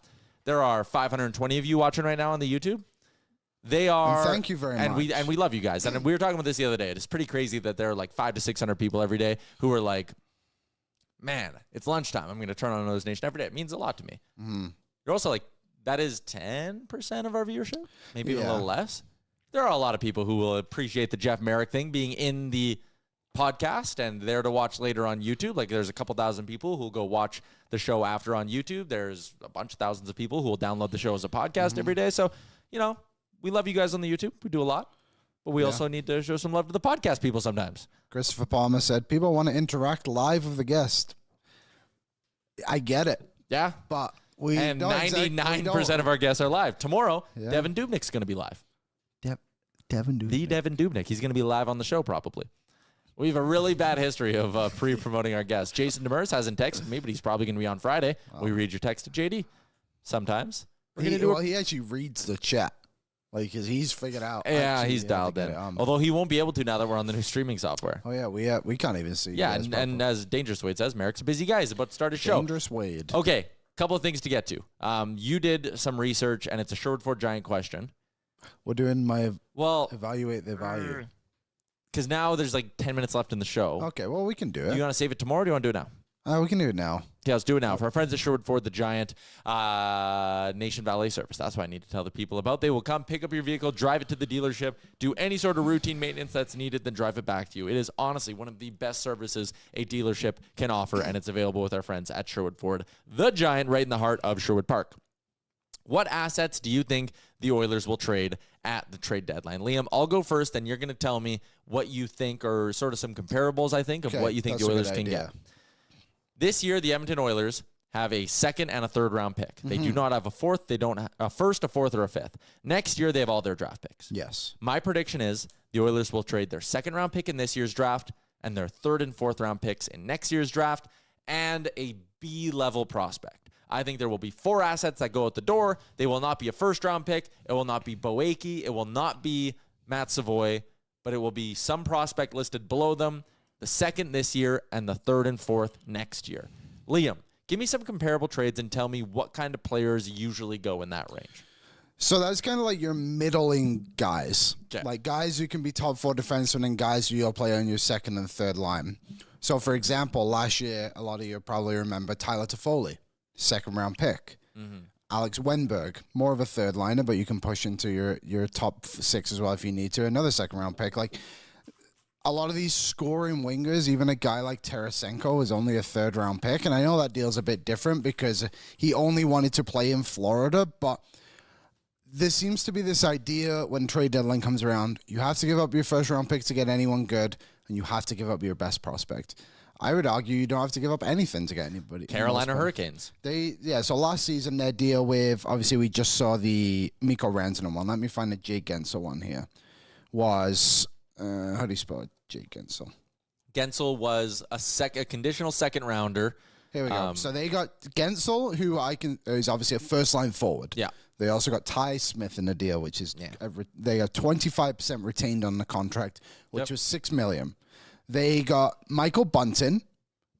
There are 520 of you watching right now on the YouTube. They are. And thank you very much. And we love you guys. And we were talking about this the other day. It's pretty crazy that there are like 500 to 600 people every day who are like, man, it's lunchtime. I'm going to turn on Oilersnation every day. It means a lot to me. You're also like, that is 10% of our viewership, maybe even a little less. There are a lot of people who will appreciate the Jeff Marek thing being in the podcast and there to watch later on YouTube. Like there's a couple thousand people who will go watch the show after on YouTube. There's a bunch of thousands of people who will download the show as a podcast every day. So, you know, we love you guys on the YouTube. We do a lot. But we also need to show some love to the podcast people sometimes. Christopher Palmer said, people want to interact live with the guest. I get it. Yeah. But we and don't 99% of our guests are live. Tomorrow, Devin Dubnik's going to be live. Devin Dubnik. The Devin Dubnik. He's going to be live on the show probably. We have a really bad history of pre-promoting our guests. Jason Demers hasn't texted me, but he's probably going to be on Friday. We read your text to JD sometimes. He actually reads the chat. Like, because he's figured out. Yeah, he's dialed in. Although he won't be able to now that we're on the new streaming software. Oh, yeah, we can't even see. Yeah, and as Dangerous Wade says, Marek's a busy guy. He's about to start his show. Dangerous Wade. Okay, couple of things to get to. You did some research, and it's a Sherwood Ford Giant question. We're doing my evaluate the value. Because now there's like 10 minutes left in the show. Okay, well, we can do it. Do you want to save it tomorrow or do you want to do it now? We can do it now. Yeah, let's do it now. For our friends at Sherwood Ford, the Giant Nation Valet Service. That's what I need to tell the people about. They will come pick up your vehicle, drive it to the dealership, do any sort of routine maintenance that's needed, then drive it back to you. It is honestly one of the best services a dealership can offer, and it's available with our friends at Sherwood Ford, the Giant, right in the heart of Sherwood Park. What assets do you think the Oilers will trade at the trade deadline? Liam, I'll go first, and you're going to tell me what you think are sort of some comparables, I think, of what you think the Oilers can get. This year, the Edmonton Oilers have a second and a third round pick. They do not have a fourth. They don't have a first, a fourth, or a fifth. Next year, they have all their draft picks. Yes. My prediction is the Oilers will trade their second round pick in this year's draft and their third and fourth round picks in next year's draft and a B-level prospect. I think there will be 4 assets that go out the door. They will not be a first-round pick. It will not be Boakey. It will not be Matt Savoy, but it will be some prospect listed below them, the second this year and the third and fourth next year. Liam, give me some comparable trades and tell me what kind of players usually go in that range. So that's kind of like your middling guys. Okay. Like guys who can be top 4 defensemen and guys who you'll play on your second and third line. So, for example, last year, a lot of you probably remember Tyler Toffoli. Second round pick. Alex Wenberg, more of a third liner, but you can push into your top 6 as well if you need to. Another second round pick. Like a lot of these scoring wingers, even a guy like Tarasenko is only a third round pick. And I know that deal's a bit different because he only wanted to play in Florida, but there seems to be this idea when trade deadline comes around, you have to give up your first round pick to get anyone good, and you have to give up your best prospect. I would argue you don't have to give up anything to get anybody. Carolina Hurricanes. So last season their deal with, obviously we just saw the Mikko Rantanen one. Let me find the Jake Gensel one here. Was, how do you spell it? Jake Gensel. Gensel was a conditional second rounder. Here we go. So they got Gensel, who is obviously a first line forward. Yeah. They also got Ty Smith in the deal, which is, they got 25% retained on the contract, which was $6 million. They got Michael Bunting,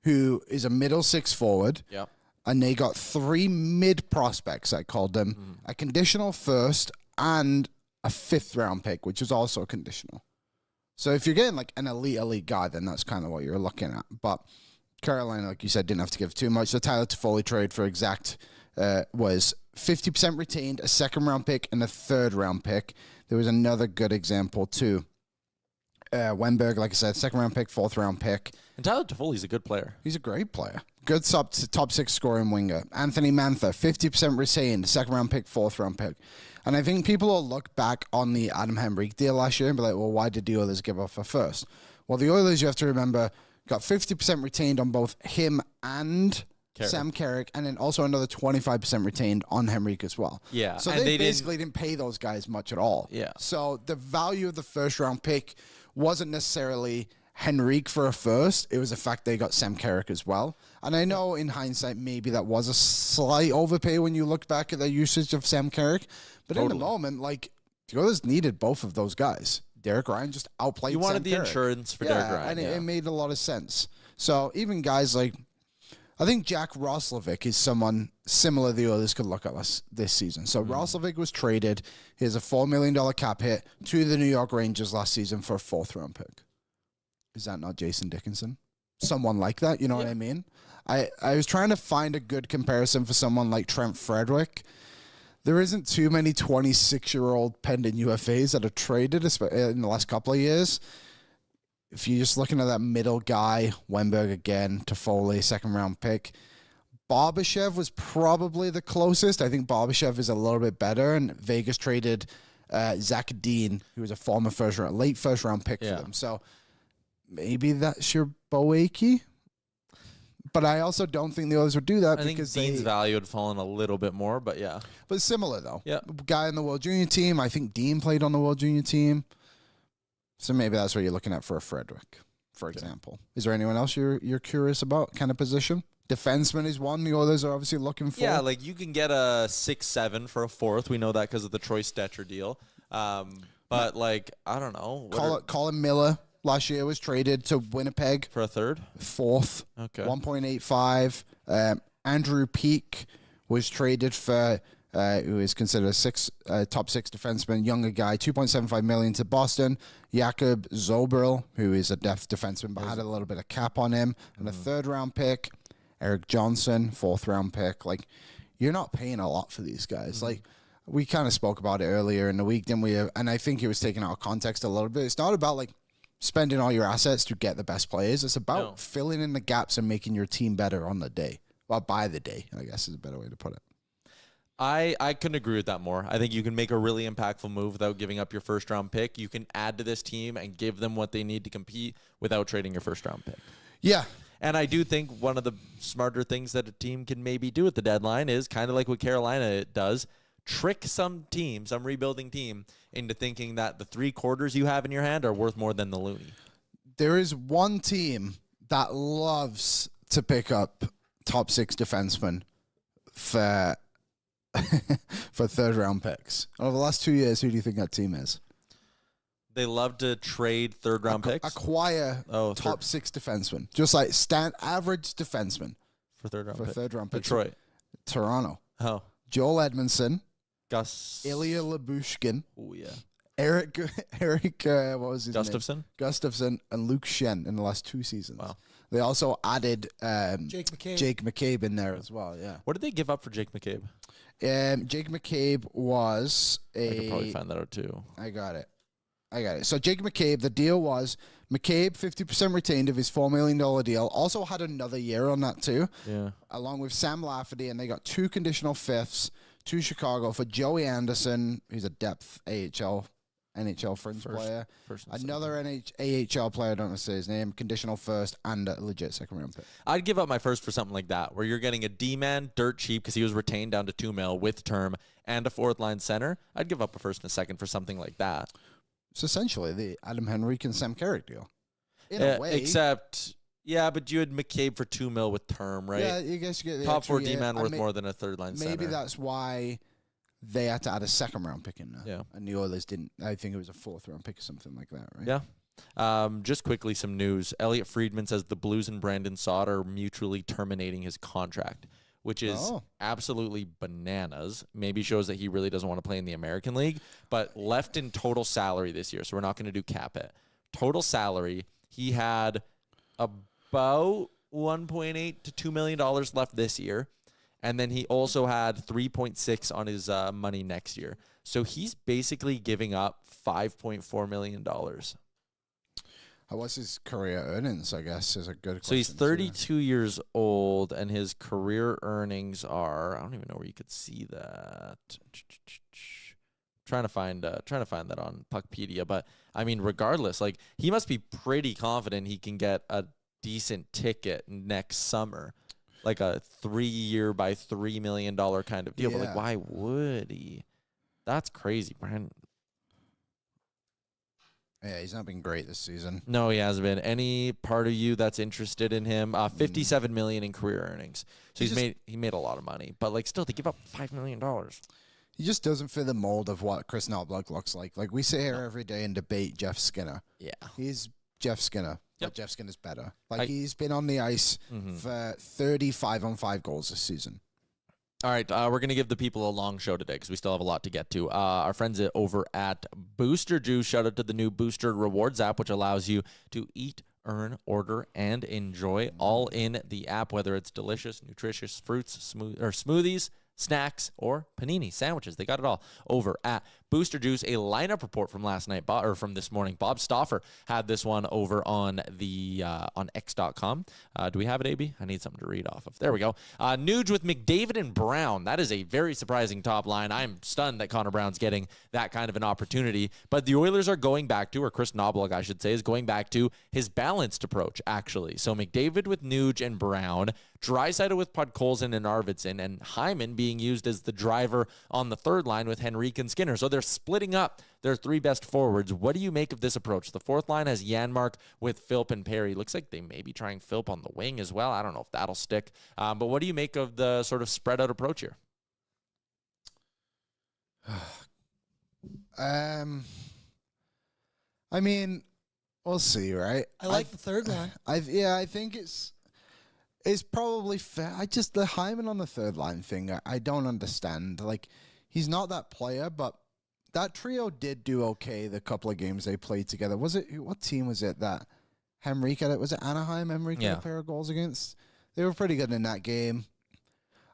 who is a middle 6 forward. Yep. And they got 3 mid prospects, I called them. A conditional first and a 5th round pick, which is also conditional. So if you're getting like an elite guy, then that's kind of what you're looking at. But Carolina, like you said, didn't have to give too much. The Tyler Toffoli trade, for exact, was 50% retained, a second round pick, and a third round pick. There was another good example, too. Wenberg, like I said, second round pick, 4th round pick. And Tyler Toffoli's a good player. He's a great player. Good top 6 scoring winger. Anthony Mantha, 50% retained, second round pick, fourth round pick. And I think people will look back on the Adam Henrique deal last year and be like, well, why did the Oilers give up a first? Well, the Oilers, you have to remember, got 50% retained on both him and Sam Carrick, and then also another 25% retained on Henrique as well. Yeah. So and they basically didn't pay those guys much at all. Yeah. So the value of the first round pick wasn't necessarily Henrique for a first. It was the fact they got Sam Carrick as well. And I know in hindsight, maybe that was a slight overpay when you look back at the usage of Sam Carrick. But in the moment, like, the Oilers needed both of those guys. Derek Ryan just outplayed Sam Carrick. You wanted the insurance for Derek Ryan. And it made a lot of sense. So even guys like, I think Jack Roslovic is someone similar the Oilers could look at this season. So Roslovic was traded. He has a $4 million cap hit to the New York Rangers last season for a fourth round pick. Is that not Jason Dickinson? Someone like that, you know what I mean? I was trying to find a good comparison for someone like Trent Frederick. There isn't too many 26-year-old pending UFAs that are traded in the last couple of years. If you're just looking at that middle guy, Wenberg again, Toffoli, second-round pick, Barbashev was probably the closest. I think Barbashev is a little bit better, and Vegas traded Zach Dean, who was a former late first-round pick for them. So maybe that's your Boakey. But I also don't think the Oilers would do that because Dean's value had fallen a little bit more, but yeah. But similar, though. Yeah. Guy in the World Junior team. I think Dean played on the World Junior team. So maybe that's what you're looking at for a Frederick, for example. Is there anyone else you're curious about, kind of position? Defenseman is one the Oilers are obviously looking for. Yeah, like you can get a 6-7 for a fourth. We know that because of the Troy Stetcher deal. But like, I don't know. Colin Miller last year was traded to Winnipeg. For a third? Fourth. Okay. 1.85. Andrew Peak was traded for... who is considered a top 6 defenseman, younger guy, $2.75 million to Boston. Jakob Zobril, who is a depth defenseman, but had a little bit of cap on him, and a third-round pick. Eric Johnson, fourth-round pick. Like, you're not paying a lot for these guys. Like, we kind of spoke about it earlier in the week, didn't we? And I think it was taken out of context a little bit. It's not about like spending all your assets to get the best players. It's about filling in the gaps and making your team better on the day. Well, by the day, I guess is a better way to put it. I couldn't agree with that more. I think you can make a really impactful move without giving up your first-round pick. You can add to this team and give them what they need to compete without trading your first-round pick. Yeah. And I do think one of the smarter things that a team can maybe do at the deadline is kind of like what Carolina does, trick some team, some rebuilding team, into thinking that the 3 quarters you have in your hand are worth more than the loony. There is one team that loves to pick up top 6 defensemen for for third-round picks. Over the last 2 years, who do you think that team is? They love to trade third-round picks? Acquire top 6 defensemen. Just like average defensemen. For third-round picks. Detroit. Toronto. Oh. Joel Edmondson. Gus. Ilya Lyubushkin. Oh, yeah. Eric, what was his name? Gustafson and Luke Shen in the last 2 seasons. Wow. They also added Jake McCabe in there as well, yeah. What did they give up for Jake McCabe? Jake McCabe was I could probably find that out too. I got it. So Jake McCabe, the deal was McCabe 50% retained of his $4 million deal. Also had another year on that too. Yeah. Along with Sam Lafferty, and they got 2 conditional fifths to Chicago for Joey Anderson, who's a depth NHL fringe player. Another AHL player, I don't know say his name, conditional first, and a legit second-round pick. I'd give up my first for something like that, where you're getting a D-man dirt cheap because he was retained down to $2 million with term and a fourth-line center. I'd give up a first and a second for something like that. It's essentially the Adam Henrique and Sam Carrick deal. In a way. Except, yeah, but you had McCabe for $2 million with term, right? Yeah, you guess you get the top 4 D-man worth more than a third-line center. Maybe that's why they had to add a second-round pick in there. Yeah. And the Oilers didn't. I think it was a fourth-round pick or something like that, right? Yeah. Just quickly, some news. Elliot Friedman says the Blues and Brandon Saad are mutually terminating his contract, which is absolutely bananas. Maybe shows that he really doesn't want to play in the American League, but left in total salary this year, so we're not going to do cap it. Total salary, he had about $1.8 to $2 million left this year. And then he also had 3.6 on his money next year. So he's basically giving up $5.4 million. What's his career earnings, I guess, is a good question. So he's 32 years old, and his career earnings are, I don't even know where you could see that. Trying to find that on Puckpedia, but I mean, regardless, like he must be pretty confident he can get a decent ticket next summer, like a 3-year by $3 million kind of deal. But like, why would he? That's crazy, Brian. Yeah, he's not been great this season. No, he hasn't been. Any part of you that's interested in him? $57 million in career earnings. So he made a lot of money, but like still to give up $5 million. He just doesn't fit the mold of what Chris Knoblauch looks like. Like we sit here every day and debate Jeff Skinner. Yeah, he's Jeff Skinner. Yep. But Jeff Skinner's better. Like he's been on the ice for 35 on 5 goals this season. All right, we're going to give the people a long show today because we still have a lot to get to. Our friends over at Booster Juice, shout out to the new Booster Rewards app, which allows you to eat, earn, order, and enjoy all in the app, whether it's delicious, nutritious fruits, smoothies, snacks, or panini sandwiches. They got it all over at Booster Juice. A lineup report from last night, or from this morning. Bob Stauffer had this one over on the on X.com. Do we have it, AB? I need something to read off of. There we go. Nuge with McDavid and Brown. That is a very surprising top line. I'm stunned that Connor Brown's getting that kind of an opportunity. But the Oilers are going back to, or Chris Knoblauch, I should say, is going back to his balanced approach, actually. So McDavid with Nuge and Brown, Draisaitl with Podkolzin and Arvidsson, and Hyman being used as the driver on the third line with Henrique and Skinner. So they're splitting up their 3 best forwards. What do you make of this approach? The fourth line has Janmark with Philp and Perry. Looks like they may be trying Philp on the wing as well. I don't know if that'll stick. But what do you make of the sort of spread out approach here? I mean, we'll see, right? I like the third line. I think it's probably fair. The Hyman on the third line thing, I don't understand. Like, he's not that player, but that trio did do okay the couple of games they played together. What team was it that Henrique had? Was it Anaheim? Henrique had a pair of goals against? They were pretty good in that game.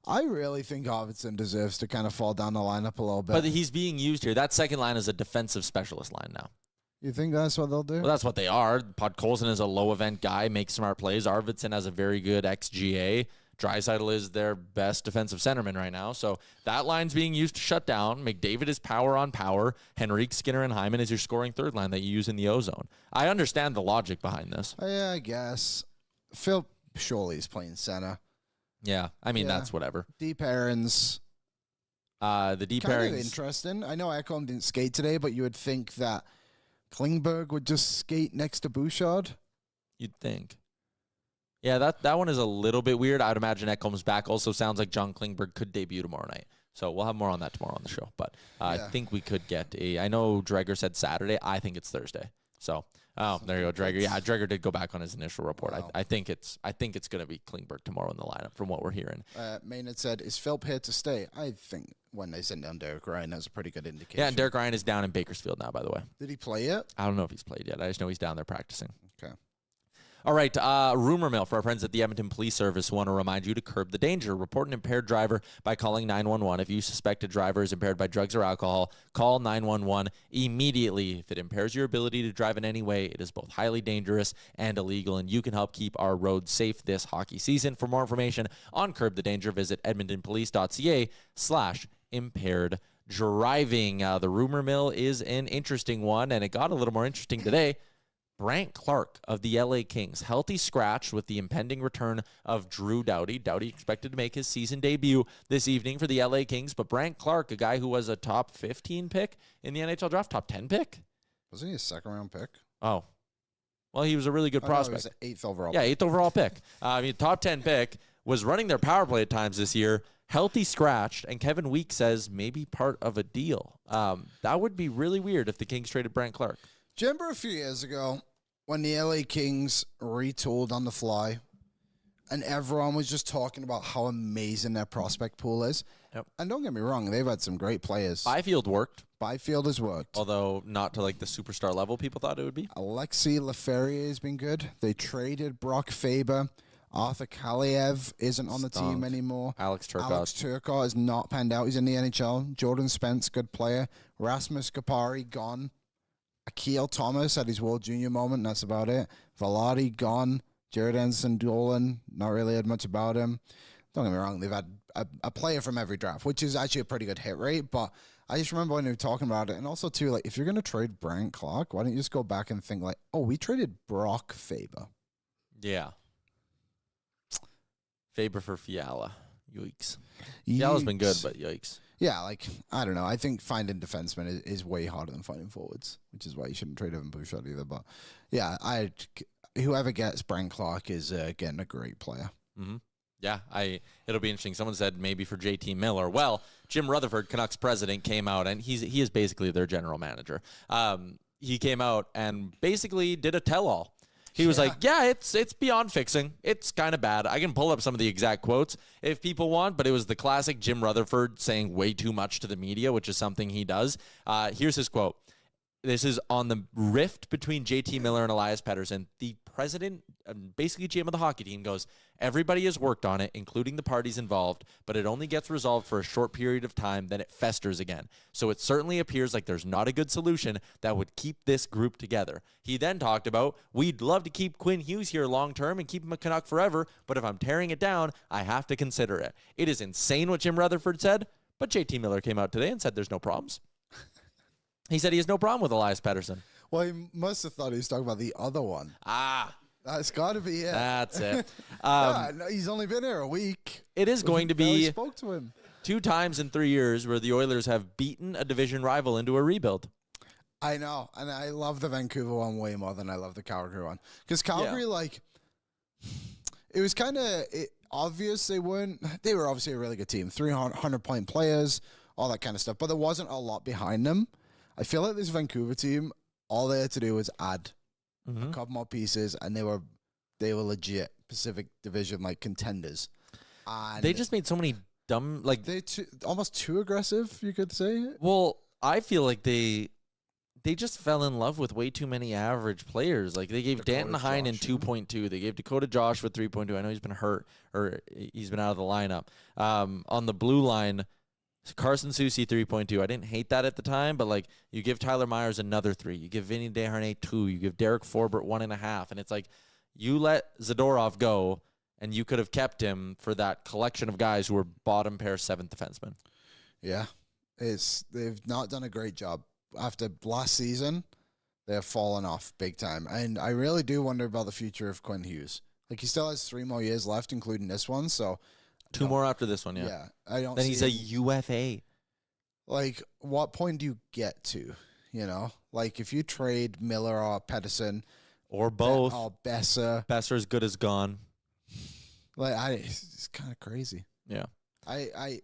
I really think Arvidsson deserves to kind of fall down the lineup a little bit. But he's being used here. That second line is a defensive specialist line now. You think that's what they'll do? Well, that's what they are. Podkolzin is a low event guy, makes smart plays. Arvidsson has a very good XGA. Draisaitl is their best defensive centerman right now. So that line's being used to shut down. McDavid is power on power. Henrique, Skinner, and Hyman is your scoring third line that you use in the O-zone. I understand the logic behind this. Yeah, I guess. Phil surely is playing center. Yeah, I mean, that's whatever. Deep Aaron's. The deep kind pairings. of interesting. I know Ekholm didn't skate today, but you would think that Klingberg would just skate next to Bouchard. You'd think. Yeah, that one is a little bit weird. I'd imagine Ekholm's back. Also sounds like John Klingberg could debut tomorrow night. So we'll have more on that tomorrow on the show. But I think we could get I know Dreger said Saturday. I think it's Thursday. So, there you go, Dreger. Yeah, Dreger did go back on his initial report. Wow. I think it's going to be Klingberg tomorrow in the lineup from what we're hearing. Maynard said, is Philp here to stay? I think when they sent down Derek Ryan, that's a pretty good indication. Yeah, and Derek Ryan is down in Bakersfield now, by the way. Did he play yet? I don't know if he's played yet. I just know he's down there practicing. Okay. All right, Rumour Mill for our friends at the Edmonton Police Service. Want to remind you to curb the danger. Report an impaired driver by calling 911. If you suspect a driver is impaired by drugs or alcohol, call 911 immediately. If it impairs your ability to drive in any way, it is both highly dangerous and illegal, and you can help keep our roads safe this hockey season. For more information on Curb the Danger, visit edmontonpolice.ca/impaired driving. The Rumour Mill is an interesting one, and it got a little more interesting today. Brandt Clarke of the LA Kings, healthy scratch with the impending return of Drew Doughty. Doughty expected to make his season debut this evening for the LA Kings, but Brandt Clarke, a guy who was a top 15 pick in the NHL draft, top 10 pick? Wasn't he a second-round pick? Oh. Well, he was a really good prospect. No, he was an 8th overall pick. Yeah, 8th overall pick. Top 10 pick, was running their power play at times this year, healthy scratched, and Kevin Week says maybe part of a deal. That would be really weird if the Kings traded Brandt Clarke. Do you remember a few years ago when the LA Kings retooled on the fly and everyone was just talking about how amazing their prospect pool is? Yep. And don't get me wrong, they've had some great players. Byfield worked. Byfield has worked. Although not to like the superstar level people thought it would be. Alexei Leferrier has been good. They traded Brock Faber. Arthur Kaliev isn't on the team anymore. Alex Turcotte has not panned out. He's in the NHL. Jordan Spence, good player. Rasmus Kapari, gone. Akil Thomas had his World Junior moment, and that's about it. Velarde gone. Jared Anderson Dolan, not really had much about him. Don't get me wrong, they've had a player from every draft, which is actually a pretty good hit rate, but I just remember when they were talking about it, and also too, like, if you're going to trade Brant Clark, why don't you just go back and think like, oh, we traded Brock Faber. Yeah. Faber for Fiala. Yikes. Fiala's been good, but yikes. Yeah, like, I don't know. I think finding defensemen is way harder than finding forwards, which is why you shouldn't trade Evan Bouchard either. But yeah, whoever gets Brant Clark is, again, a great player. Mm-hmm. Yeah, it'll be interesting. Someone said maybe for JT Miller. Well, Jim Rutherford, Canucks president, came out, and he is basically their general manager. He came out and basically did a tell-all. He was like, yeah, it's beyond fixing. It's kind of bad. I can pull up some of the exact quotes if people want, but it was the classic Jim Rutherford saying way too much to the media, which is something he does. Here's his quote. This is on the rift between JT Miller and Elias Pettersson. The president, basically GM of the hockey team, goes, everybody has worked on it, including the parties involved, but it only gets resolved for a short period of time, then it festers again. So it certainly appears like there's not a good solution that would keep this group together. He then talked about, we'd love to keep Quinn Hughes here long-term and keep him a Canuck forever, but if I'm tearing it down, I have to consider it. It is insane what Jim Rutherford said, but JT Miller came out today and said there's no problems. He said he has no problem with Elias Pettersson. Well, he must have thought he was talking about the other one. That's got to be it. That's it. No, he's only been here a week. It is going to be spoke to him 2 times in 3 years where the Oilers have beaten a division rival into a rebuild. I know, and I love the Vancouver one way more than I love the Calgary one. Because Calgary, it was kind of obvious they were obviously a really good team, 300-point players, all that kind of stuff, but there wasn't a lot behind them. I feel like this Vancouver team, all they had to do was add a couple more pieces, and they were legit Pacific Division contenders. And they just made so many dumb almost too aggressive, you could say. Well, I feel like they just fell in love with way too many average players. Like they gave Danton Heinen 2.2, they gave Dakota Joshua 3.2. I know he's been hurt or he's been out of the lineup. On the blue line, Carson Soucy 3.2. I didn't hate that at the time, but you give Tyler Myers another 3, you give Vinny Desharnais 2, you give Derek Forbert 1.5, and it's like you let Zadorov go, and you could have kept him for that collection of guys who were bottom pair 7th defensemen. Yeah, they've not done a great job after last season. They have fallen off big time, and I really do wonder about the future of Quinn Hughes. He still has 3 more years left, including this one, so. 2 more after this one, yeah. Yeah, I don't. Then he's a UFA. What point do you get to? If you trade Miller or Pettersson or both, or Besser. Besser's good as gone. It's kind of crazy. Yeah, I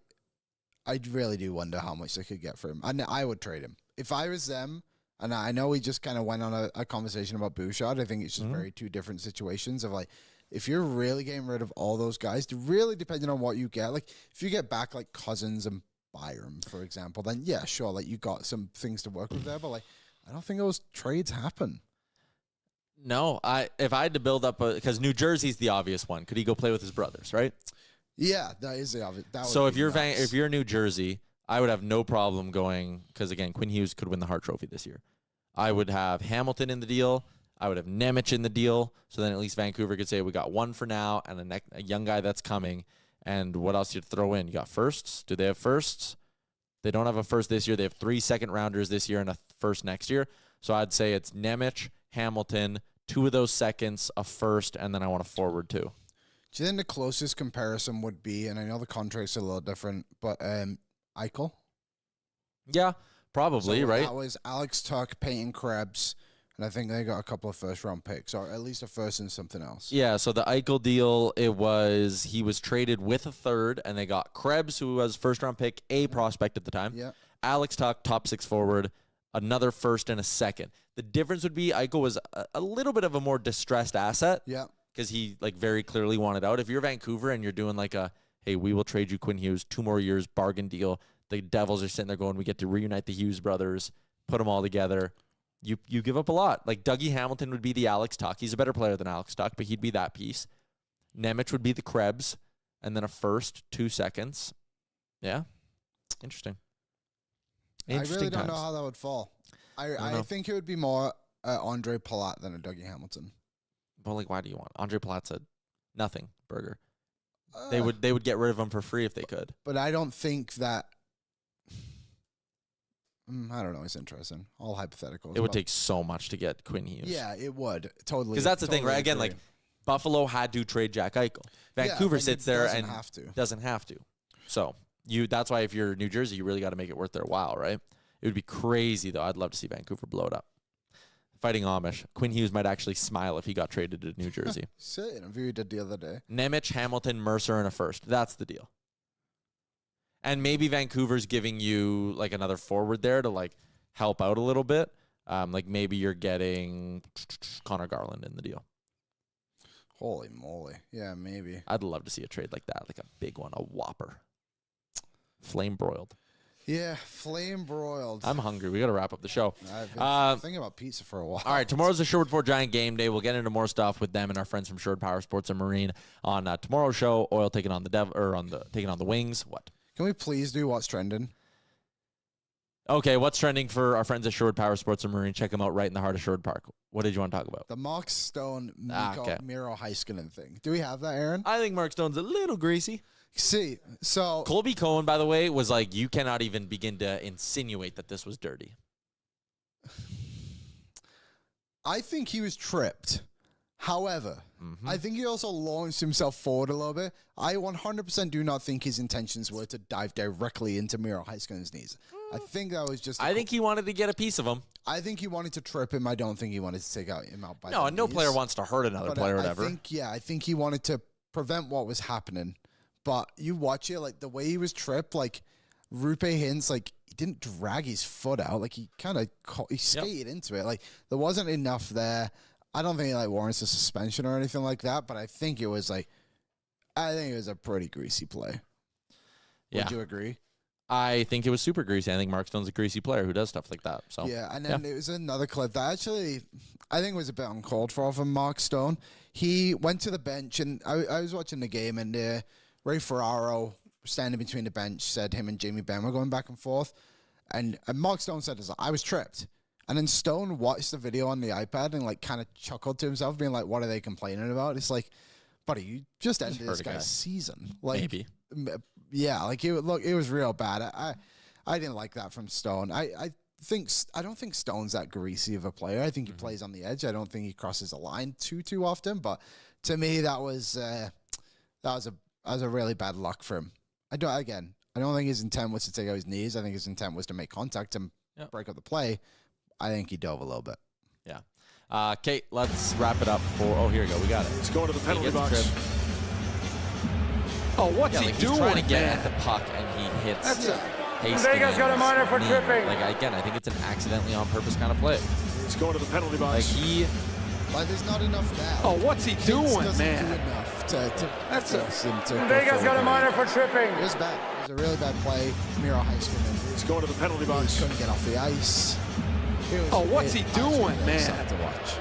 really do wonder how much they could get for him. And I would trade him if I was them. And I know we just kind of went on a conversation about Bouchard. I think it's just very 2 different situations of if you're really getting rid of all those guys, really depending on what you get, if you get back Cousins and Byram, for example, then yeah, sure, you got some things to work with there, but I don't think those trades happen. No, if I had to build up because New Jersey's the obvious one. Could he go play with his brothers, right? Yeah, that is the obvious. So if you're New Jersey, I would have no problem going because again, Quinn Hughes could win the Hart Trophy this year. I would have Hamilton in the deal. I would have Nemec in the deal, so then at least Vancouver could say we got 1 for now and a young guy that's coming. And what else you'd throw in? You got firsts. Do they have firsts? They don't have a first this year. They have 3 second-rounders this year and a first next year. So I'd say it's Nemec, Hamilton, 2 of those seconds, a first, and then I want a forward too. Do you think the closest comparison would be, and I know the contracts are a little different, but Eichel? Yeah, probably, so right? That was Alex Tuck, Peyton Krebs, and I think they got a couple of first-round picks, or at least a first and something else. Yeah, so the Eichel deal, he was traded with a 3rd, and they got Krebs, who was first-round pick, a prospect at the time. Yeah. Alex Tuck, top 6 forward, another first and a second. The difference would be Eichel was a little bit of a more distressed asset. Yeah. Because he very clearly wanted out. If you're Vancouver and you're doing hey, we will trade you Quinn Hughes, 2 more years, bargain deal. The Devils are sitting there going, we get to reunite the Hughes brothers, put them all together. You give up a lot. Dougie Hamilton would be the Alex Tuck. He's a better player than Alex Tuck, but he'd be that piece. Nemec would be the Krebs, and then a first, 2 seconds. Yeah. Interesting. I really don't know how that would fall. I think it would be more Andre Palat than a Dougie Hamilton. But like, why do you want Andre Palat's a nothing burger? They would get rid of him for free if they could. But I don't think that. I don't know. It's interesting. All hypotheticals. It would take so much to get Quinn Hughes. Yeah, it would totally. Because that's the thing, right? agree. Again, like Buffalo had to trade Jack Eichel. Vancouver sits there and doesn't have to. So that's why if you're New Jersey, you really got to make it worth their while, right? It would be crazy though. I'd love to see Vancouver blow it up. Fighting Amish. Quinn Hughes might actually smile if he got traded to New Jersey. Say interview he did the other day. Nemec, Hamilton, Mercer, and a first. That's the deal. And maybe Vancouver's giving you like another forward there to like help out a little bit. Like maybe you're getting Connor Garland in the deal. Holy moly. Yeah, maybe. I'd love to see a trade like that, like a big one, a whopper. Flame broiled. Yeah, flame broiled. I'm hungry. We got to wrap up the show. I've been thinking about pizza for a while. All right, tomorrow's the Sherwood Ford Giant game day. We'll get into more stuff with them and our friends from Sherwood Power Sports and Marine on tomorrow's show. Oil taking on the Wings. What? Can we please do what's trending? Okay, what's trending for our friends at Sherwood Power Sports and Marine? Check them out right in the heart of Sherwood Park. What did you want to talk about? The Mark Stone Miro Heiskanen thing. Do we have that, Aaron? I think Mark Stone's a little greasy. See, so Colby Cohen, by the way, was like, you cannot even begin to insinuate that this was dirty. I think he was tripped. However, I think he also launched himself forward a little bit. I 100% do not think his intentions were to dive directly into Miro Heiskanen's knees. I think that was just... I think he wanted to get a piece of him. I think he wanted to trip him. I don't think he wanted to take him out by No, the and no knees. player wants to hurt another player or whatever. I think he wanted to prevent what was happening. But you watch it, like, the way he was tripped, like, Rupe Hintz, like, he didn't drag his foot out. Like, he kind of he skated into it. Like, there wasn't enough there. I don't think it, like, warrants a suspension or anything like that, but I think it was, like, a pretty greasy play. Would you agree? I think it was super greasy. I think Mark Stone's a greasy player who does stuff like that. So yeah, and then there was another clip that actually I think was a bit uncalled for from Mark Stone. He went to the bench, and I was watching the game, and Ray Ferraro, standing between the bench, said him and Jamie Benn were going back and forth, and Mark Stone said, I was tripped. And then Stone watched the video on the iPad and, like, kind of chuckled to himself, being like, what are they complaining about? It's like, buddy, you just ended this guy's season. Like, maybe. Yeah, like, it was real bad. I didn't like that from Stone. I don't think Stone's that greasy of a player. I think he plays on the edge. I don't think he crosses a line too often. But to me, that was a really bad luck for him. I don't think his intent was to take out his knees. I think his intent was to make contact and break up the play. I think he dove a little bit. Yeah. Kate, let's wrap it up for... here we go. We got it. Let's go to the penalty box. Oh, what's he like doing? He's trying to get at the puck, and he hits. Vegas got a minor for tripping. Like, again, I think it's an accidentally on purpose kind of play. Let's go to the penalty Like, box. There's not enough there. Oh, what's he doing, doesn't man? do enough to force him to Vegas got a minor for tripping. It was bad. It was a really bad play. Miro Heiskanen. Let's go to the penalty He box. couldn't get off the ice. Oh, what's he doing, man? Sad to watch.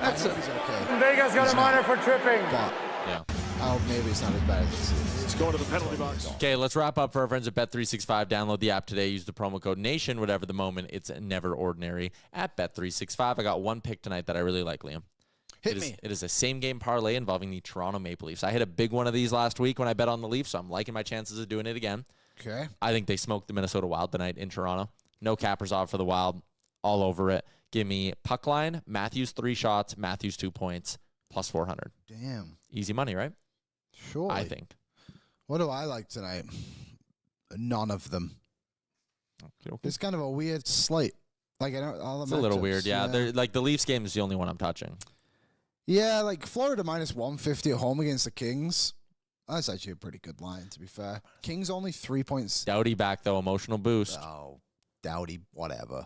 I hope he's okay. Vegas got a minor for tripping. But Yeah. I hope maybe it's not as bad as it seems. Let's go to the penalty box. Okay, let's wrap up for our friends at Bet365. Download the app today. Use the promo code NATION. Whatever the moment, it's never ordinary at Bet365. I got one pick tonight that I really like, Liam. It is a same-game parlay involving the Toronto Maple Leafs. I hit a big one of these last week when I bet on the Leafs, so I'm liking my chances of doing it again. Okay. I think they smoked the Minnesota Wild tonight in Toronto. No Kaprizov for the Wild. All over it. Give me puck line, Matthews 3 shots, Matthews 2 points, plus 400. Damn. Easy money, right? Sure. I think. What do I like tonight? None of them. Okay. It's kind of a weird slate. Like, I don't. All the It's a little matchups, weird, yeah. They're, like, the Leafs game is the only one I'm touching. Yeah, like Florida minus 150 at home against the Kings. That's actually a pretty good line, to be fair. Kings only 3 points. Doughty back, though. Emotional boost. Oh, Doughty, whatever.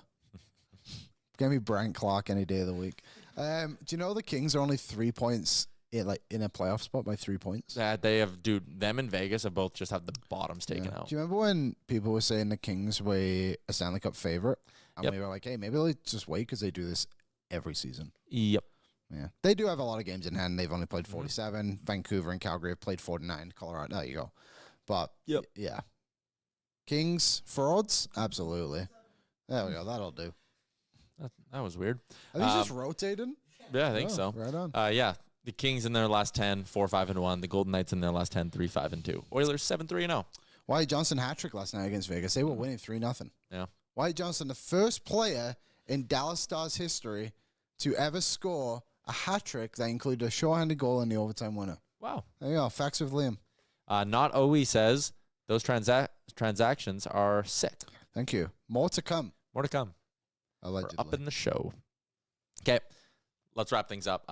Give me Brent Clark any day of the week. Do you know the Kings are only 3 points in a playoff spot by 3 points? They have, dude, them and Vegas have both just had the bottoms taken out. Do you remember when people were saying the Kings were a Stanley Cup favorite? And we were like, hey, maybe they'll just wait because they do this every season. Yep. Yeah. They do have a lot of games in hand. They've only played 47. Vancouver and Calgary have played 49. Colorado, there you go. But, yeah. Kings, for odds? Absolutely. There we go. That'll do. That was weird. Are they just rotating? Yeah, I think Oh, so. right on. Yeah. The Kings in their last 10, 4-5-1. The Golden Knights in their last 10, 3-5-2. Oilers 7-3-0. Wyatt Johnson hat-trick last night against Vegas. They were winning 3-0. Yeah. Wyatt Johnson, the first player in Dallas Stars history to ever score a hat-trick that included a shorthanded goal and the overtime winner. Wow. There you go. Facts with Liam. Not OE says those transactions are sick. Thank you. More to come. More to come. Allegedly. We're up in the show. Okay. Let's wrap things up.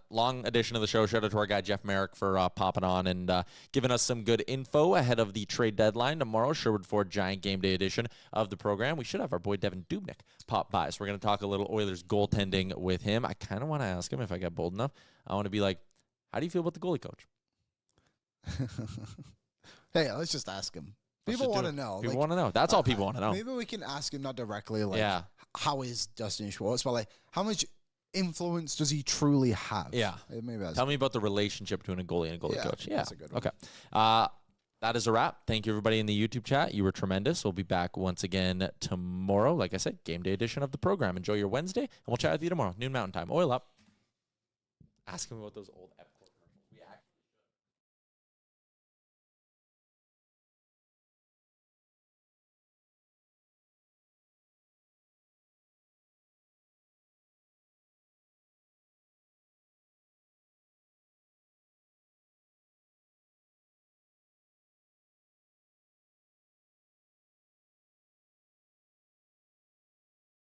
Long edition of the show. Shout out to our guy, Jeff Marek, for popping on and giving us some good info ahead of the trade deadline tomorrow. Sherwood Ford Giant Game Day edition of the program. We should have our boy, Devin Dubnyk, pop by. So we're going to talk a little Oilers goaltending with him. I kind of want to ask him if I get bold enough. I want to be like, how do you feel about the goalie coach? Hey, let's just ask him. People want to know. People want to know. That's all people want to know. Maybe we can ask him not directly, like, Yeah. how is Dustin Schwartz, but like, how much influence does he truly have? Yeah. Maybe that's Tell me about the relationship between a goalie and a goalie Yeah, coach. Yeah. that's a good one. Okay. That is a wrap. Thank you, everybody in the YouTube chat. You were tremendous. We'll be back once again tomorrow. Like I said, game day edition of the program. Enjoy your Wednesday, and we'll chat with you tomorrow, noon Mountain Time. Oil up. Ask him about those old Epcot.